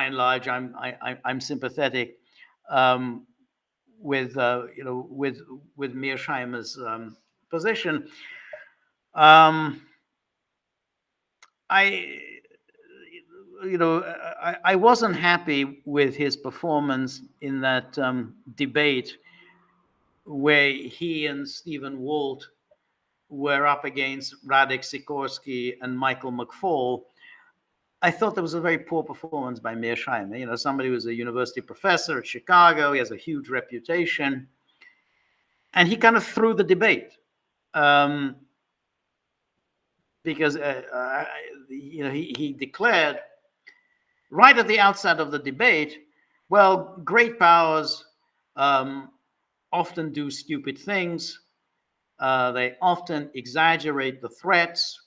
and large, I'm sympathetic with Mearsheimer's position. I wasn't happy with his performance in that debate where he and Stephen Walt were up against Radek Sikorski and Michael McFaul. I thought that was a very poor performance by Mearsheimer. Somebody who was a university professor at Chicago. He has a huge reputation. And he kind of threw the debate. Because, he declared right at the outset of the debate, well, great powers often do stupid things. They often exaggerate the threats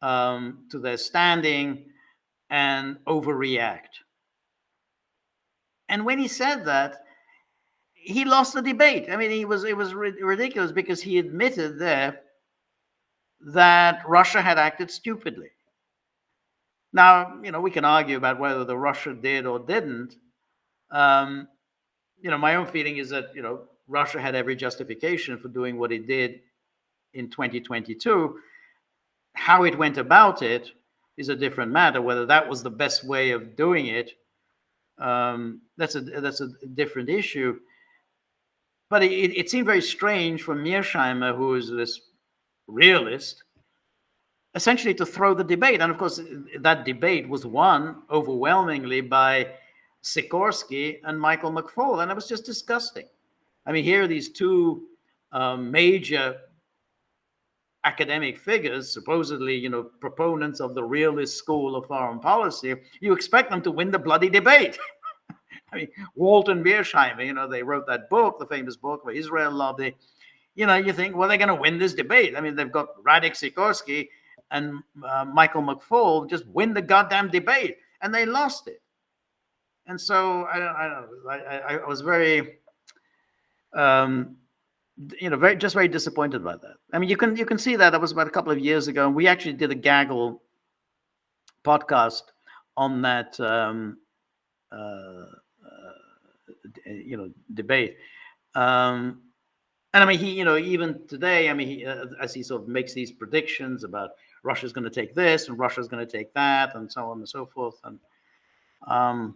to their standing and overreact. And when he said that, he lost the debate. I mean, it was ridiculous because he admitted there that Russia had acted stupidly. Now, we can argue about whether the Russia did or didn't. My own feeling is that, Russia had every justification for doing what it did in 2022. How it went about it is a different matter. Whether that was the best way of doing it, that's a different issue. But it seemed very strange for Mearsheimer, who is this realist, essentially to throw the debate. And of course, that debate was won overwhelmingly by Sikorski and Michael McFaul, and it was just disgusting. I mean, here are these two major academic figures, supposedly, proponents of the realist school of foreign policy. You expect them to win the bloody debate. I mean, Walt and Mearsheimer, they wrote that book, the famous book, The Israel Lobby. You think, well, they're going to win this debate. I mean, they've got Radek Sikorski and Michael McFaul just win the goddamn debate, and they lost it. And so I was very very disappointed by that. I mean, you can see that was about a couple of years ago, and we actually did a Gaggle podcast on that debate. And I mean, he, even today, I mean, as he sort of makes these predictions about Russia's going to take this and Russia's going to take that, and so on and so forth. And I'm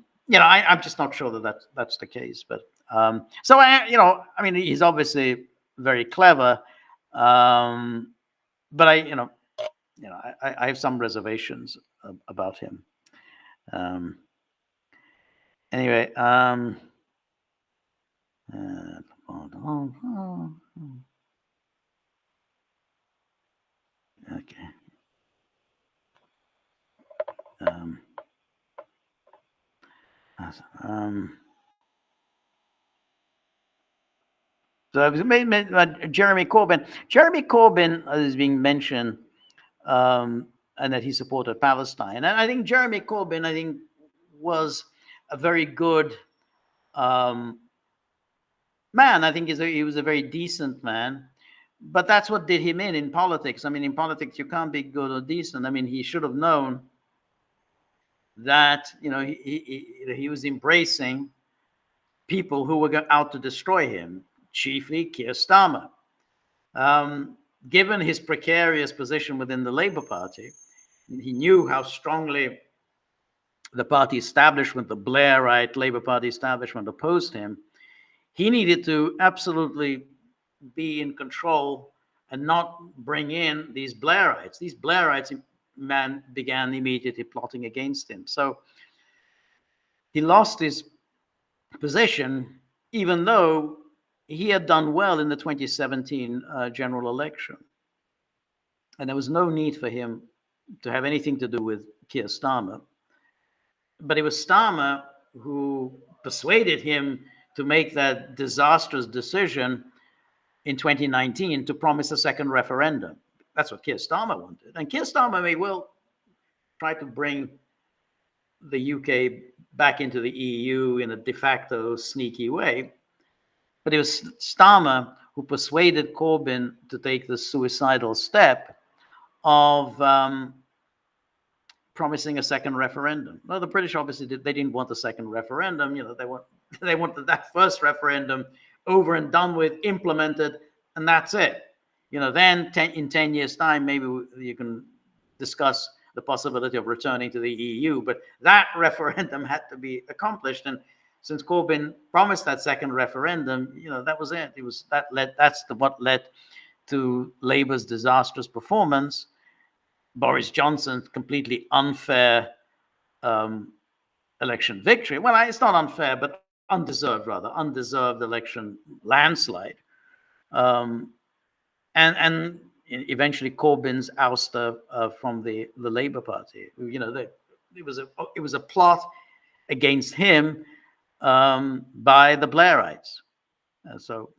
just not sure that that's the case. But so I mean, he's obviously very clever, but I have some reservations about him. Anyway. Okay. So it was Jeremy Corbyn. Jeremy Corbyn is being mentioned, and that he supported Palestine. And I think Jeremy Corbyn, was a very good man. I think he was a very decent man. But that's what did him in politics. I mean, in politics, you can't be good or decent. I mean, he should have known that, he was embracing people who were out to destroy him, chiefly Keir Starmer. Given his precarious position within the Labour Party, he knew how strongly the party establishment, the Blairite Labour Party establishment, opposed him. He needed to absolutely be in control and not bring in these Blairites. These Blairites began immediately plotting against him. So he lost his position, even though he had done well in the 2017 general election. And there was no need for him to have anything to do with Keir Starmer. But it was Starmer who persuaded him to make that disastrous decision in 2019 to promise a second referendum. That's what Keir Starmer wanted. And Keir Starmer may well try to bring the UK back into the EU in a de facto sneaky way. But it was Starmer who persuaded Corbyn to take the suicidal step of promising a second referendum. Well, the British obviously they didn't want a second referendum. They wanted that first referendum over and done with, implemented, and that's it. Then in 10 years' time, maybe you can discuss the possibility of returning to the EU. But that referendum had to be accomplished, and since Corbyn promised that second referendum, that was it. That's what led to Labour's disastrous performance. Boris Johnson's completely unfair election victory. Well, it's not unfair, but undeserved election landslide. And eventually Corbyn's ouster from the Labour Party. It was a plot against him by the Blairites. So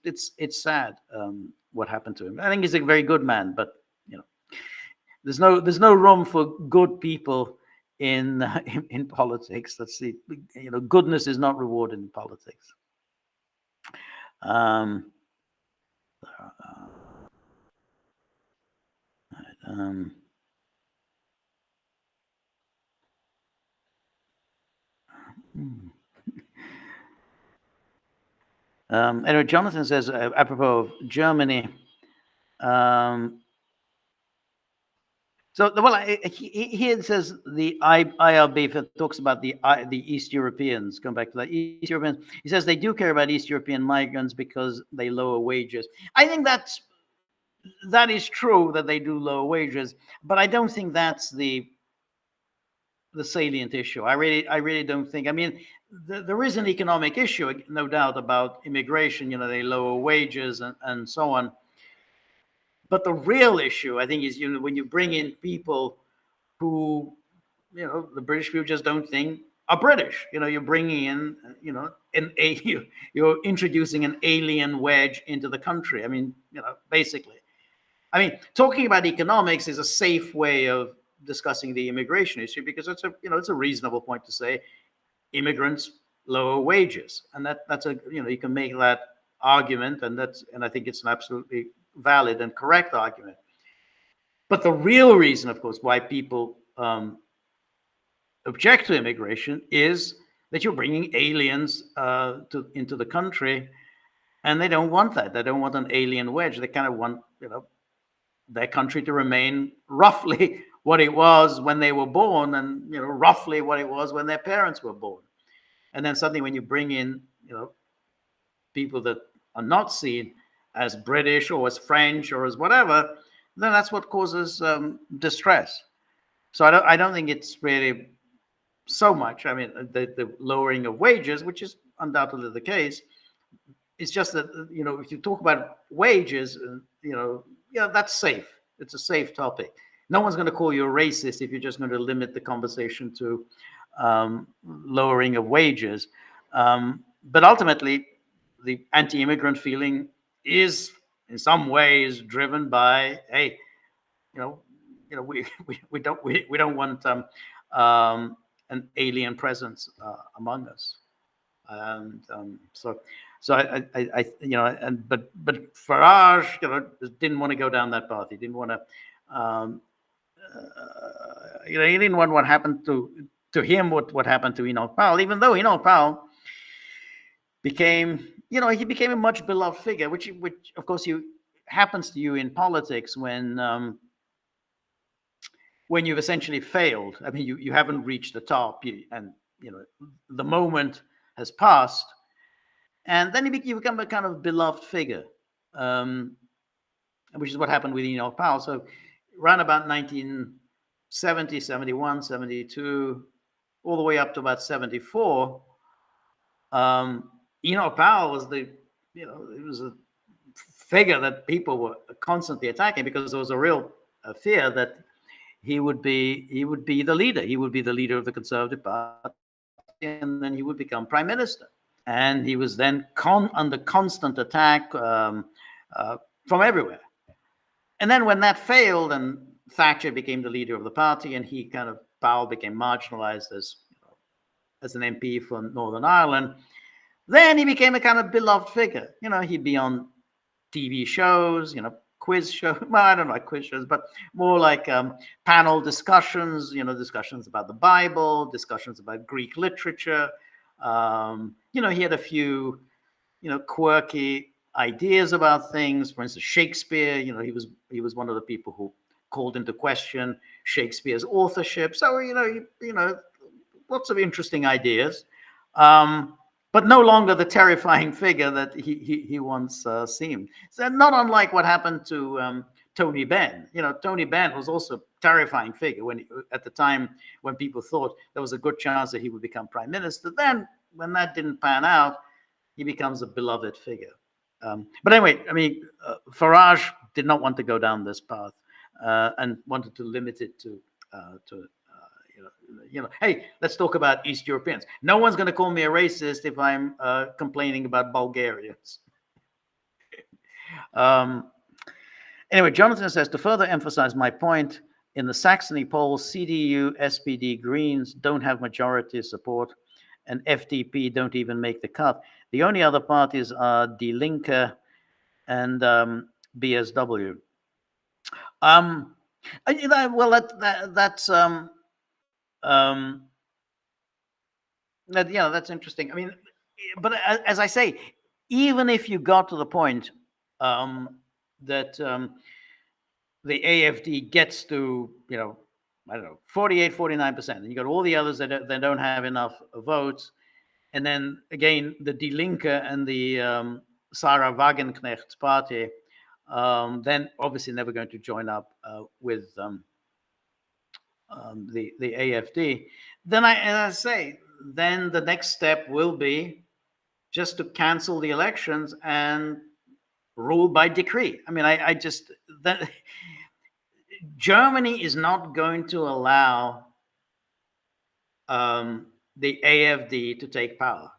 it's sad what happened to him. I think he's a very good man, but there's no room for good people in politics. Let's see, goodness is not rewarded in politics. Anyway, Jonathan says, apropos of Germany, here it says the IRB talks about the East Europeans. Going back to that, East Europeans, he says they do care about East European migrants because they lower wages. I think that is true that they do lower wages, but I don't think that's the salient issue. I really don't think. I mean, there is an economic issue, no doubt, about immigration. They lower wages and so on. But the real issue, I think, is when you bring in people who, the British people just don't think are British. You're bringing in, you're introducing an alien wedge into the country. I mean, basically. I mean, talking about economics is a safe way of discussing the immigration issue because it's a reasonable point to say immigrants lower wages, and that's you can make that argument, and I think it's an absolutely valid and correct argument. But the real reason, of course, why people object to immigration is that you're bringing aliens into the country, and they don't want that. They don't want an alien wedge. They kind of want, their country to remain roughly what it was when they were born, and roughly what it was when their parents were born. And then suddenly, when you bring in, people that are not seen as British or as French or as whatever, then that's what causes distress. So I don't think it's really so much. I mean, the lowering of wages, which is undoubtedly the case. It's just that, if you talk about wages, that's safe. It's a safe topic. No one's going to call you a racist if you're just going to limit the conversation to lowering of wages. But ultimately, the anti-immigrant feeling is in some ways driven by, hey, we don't want an alien presence among us, and so but Farage, didn't want to go down that path. He didn't want to, he didn't want what happened to him, what happened to Enoch Powell, even though Enoch Powell became, he became a much beloved figure, which of course happens to you in politics when you've essentially failed. I mean, you haven't reached the top, and the moment has passed, and then you become a kind of beloved figure, which is what happened with Enoch Powell. So around about 1970, 71, 72, all the way up to about 74, Enoch Powell was it was a figure that people were constantly attacking, because there was a real fear that he would be the leader. He would be the leader of the Conservative Party, and then he would become prime minister. And he was then under constant attack from everywhere. And then when that failed, and Thatcher became the leader of the party, and Powell became marginalized as an MP for Northern Ireland, then he became a kind of beloved figure. He'd be on TV shows, quiz shows. Well, I don't know, like quiz shows, but more like panel discussions, discussions about the Bible, discussions about Greek literature. He had a few, quirky ideas about things. For instance, Shakespeare, he was one of the people who called into question Shakespeare's authorship. So, lots of interesting ideas. But no longer the terrifying figure that he once seemed. So not unlike what happened to Tony Benn. Tony Benn was also a terrifying figure at the time when people thought there was a good chance that he would become prime minister. Then, when that didn't pan out, he becomes a beloved figure. But anyway, I mean, Farage did not want to go down this path and wanted to limit it to hey, let's talk about East Europeans. No one's going to call me a racist if I'm complaining about Bulgarians. Anyway, Jonathan says, to further emphasize my point, in the Saxony polls, CDU, SPD, Greens don't have majority support, and FDP don't even make the cut. The only other parties are Die Linke and BSW. Well, that's that's interesting. I mean, but as I say, even if you got to the point that the AFD gets to, I don't know, 48, 49%, and you got all the others that don't have enough votes, and then again the Die Linke and the Sarah Wagenknecht's party, then obviously never going to join up with the AFD. Then then the next step will be just to cancel the elections and rule by decree. I mean, Germany is not going to allow the AFD to take power.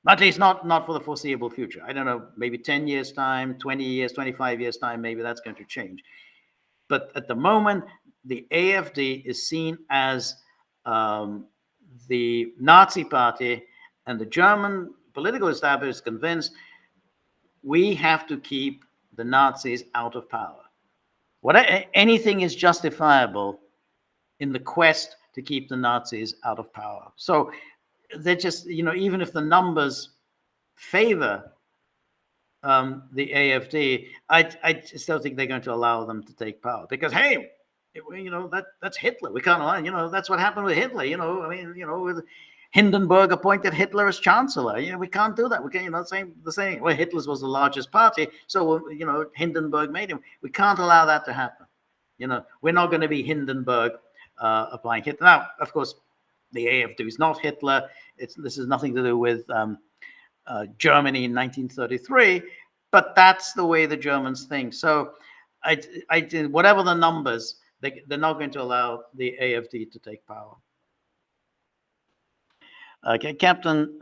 At least not for the foreseeable future. I don't know, maybe 10 years time, 20 years, 25 years time, maybe that's going to change. But at the moment, the AFD is seen as the Nazi party, and the German political establishment is convinced we have to keep the Nazis out of power. Anything is justifiable in the quest to keep the Nazis out of power. So they're just, even if the numbers favor the AFD, I still think they're going to allow them to take power because, hey, that's Hitler. We can't allow, that's what happened with Hitler. With Hindenburg appointed Hitler as chancellor. We can't do that. We can, the same. Well, Hitler's was the largest party, so Hindenburg made him. We can't allow that to happen. We're not going to be Hindenburg applying Hitler. Now, of course, the AFD is not Hitler. This has nothing to do with Germany in 1933, but that's the way the Germans think. So, whatever the numbers, they're not going to allow the AFD to take power. Okay, Captain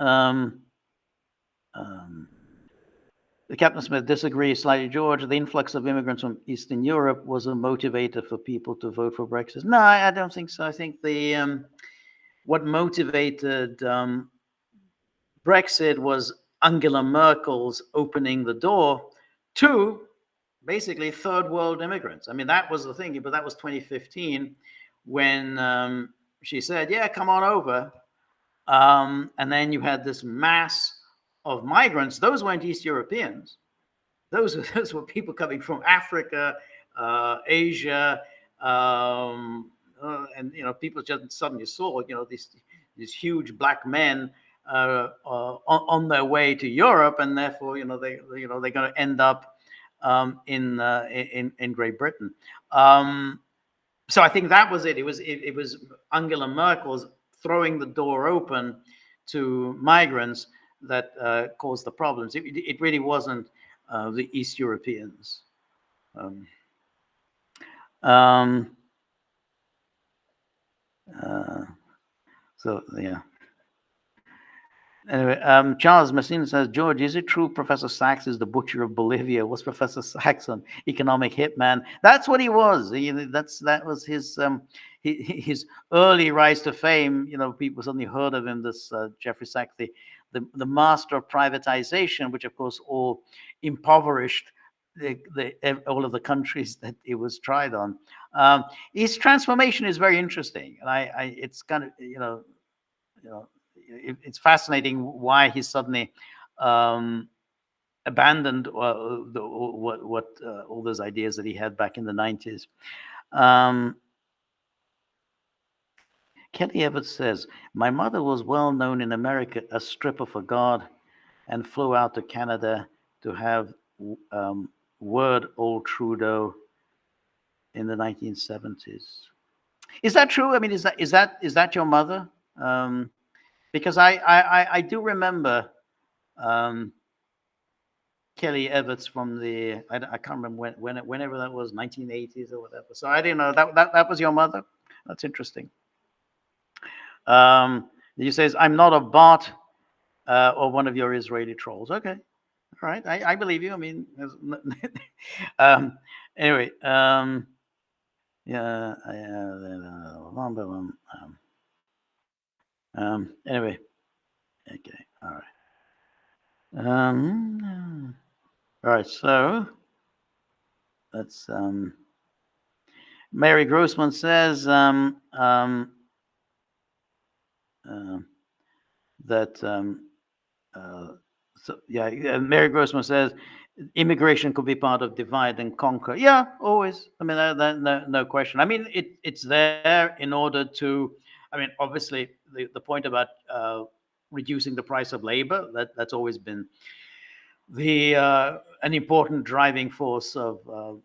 Smith disagrees slightly, George. The influx of immigrants from Eastern Europe was a motivator for people to vote for Brexit. No, I don't think so. I think what motivated Brexit was Angela Merkel's opening the door to basically third world immigrants. I mean, that was the thing, but that was 2015 when she said, yeah, come on over. And then you had this mass of migrants. Those weren't East Europeans. Those were people coming from Africa, Asia, and people just suddenly saw these huge black men on their way to Europe, and therefore they're going to end up in Great Britain. So I think that was it. It was Angela Merkel's throwing the door open to migrants that caused the problems. It really wasn't the East Europeans. So yeah. Anyway, Charles Messina says, George, is it true Professor Sachs is the butcher of Bolivia? Was Professor Sachs an economic hitman? That's what he was. That was his early rise to fame. People suddenly heard of him. This Jeffrey Sachs, the master of privatization, which of course all impoverished all of the countries that it was tried on. His transformation is very interesting, and it's kind of it's fascinating why he suddenly abandoned all those ideas that he had back in the 90s. Kelly Everett says, my mother was well known in America as stripper for God and flew out to Canada to have word old Trudeau in the 1970s. Is that true? I mean, is that your mother? Because I do remember Kelly Everts from I can't remember whenever that was, 1980s or whatever. So I didn't know that was your mother. That's interesting. He says, I'm not a bot or one of your Israeli trolls. Okay, all right, I believe you. I mean, anyway, yeah, anyway, okay, all right. All right, so that's Mary Grossman says that Mary Grossman says immigration could be part of divide and conquer. Yeah, always. I mean, no question. I mean, it's there in order to. I mean, obviously, the point about reducing the price of labor, that's always been an important driving force of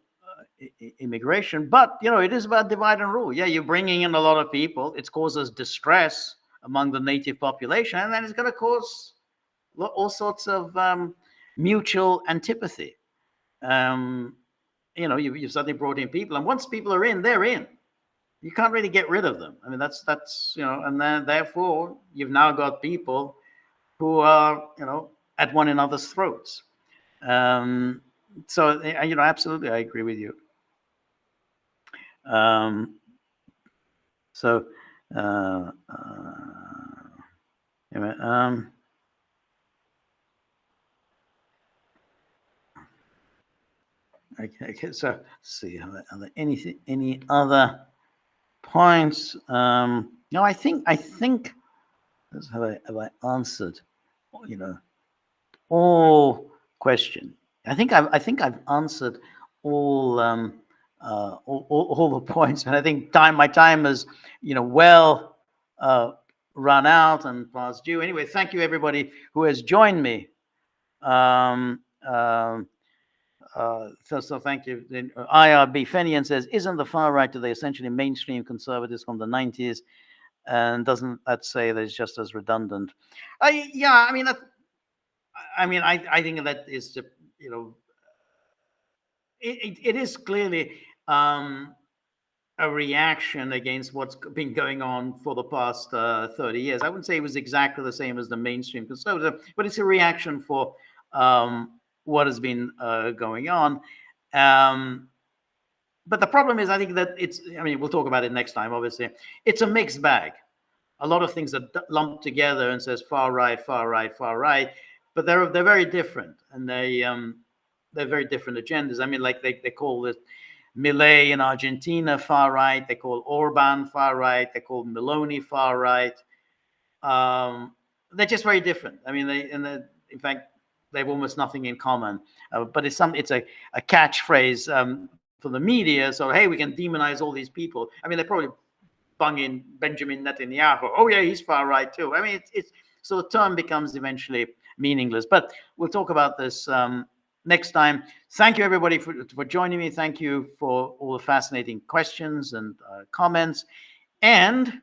immigration. But it is about divide and rule. Yeah, you're bringing in a lot of people. It causes distress among the native population, and then it's going to cause all sorts of mutual antipathy. You've suddenly brought in people, and once people are in, they're in. You can't really get rid of them. I mean, that's and then therefore you've now got people who are at one another's throats. So absolutely, I agree with you. So anyway, Okay, so let's see, are there any other points? No, I think have I answered, all question. I think I've answered all all the points, and I think my time is well run out and past due. Anyway, thank you everybody who has joined me. So thank you. IRB Fenian says, isn't the far right, do they essentially mainstream conservatives from the 90s? And doesn't that say that it's just as redundant? Yeah, I mean, I think that is, it is clearly a reaction against what's been going on for the past 30 years. I wouldn't say it was exactly the same as the mainstream conservative, but it's a reaction for what has been going on. But the problem is, I think that we'll talk about it next time, obviously. It's a mixed bag. A lot of things are lumped together and says far right, far right, far right, but they're very different, and they're very different agendas. I mean, like they call it Milei in Argentina far right, they call Orban far right, they call Meloni far right. They're just very different. I mean, in fact, they have almost nothing in common. But it's a catchphrase for the media. So hey, we can demonize all these people. I mean, they probably bung in Benjamin Netanyahu. Oh yeah, he's far right too. I mean, it's so the term becomes eventually meaningless. But we'll talk about this next time. Thank you everybody for joining me. Thank you for all the fascinating questions and comments. And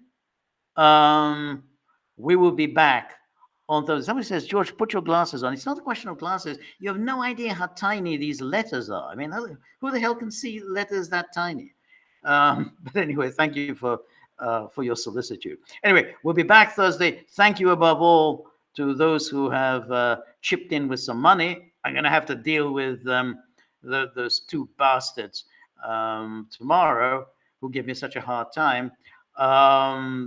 we will be back on Thursday. Somebody says, George, put your glasses on. It's not a question of glasses. You have no idea how tiny these letters are. I mean, who the hell can see letters that tiny? But anyway, thank you for your solicitude. Anyway, we'll be back Thursday. Thank you above all to those who have chipped in with some money. I'm going to have to deal with those two bastards tomorrow who give me such a hard time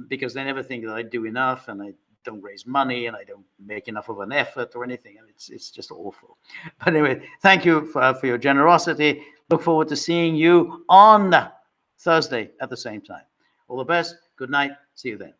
because they never think that I do enough, and I don't raise money, and I don't make enough of an effort or anything. And it's just awful. But anyway, thank you for your generosity. Look forward to seeing you on Thursday at the same time. All the best. Good night. See you then.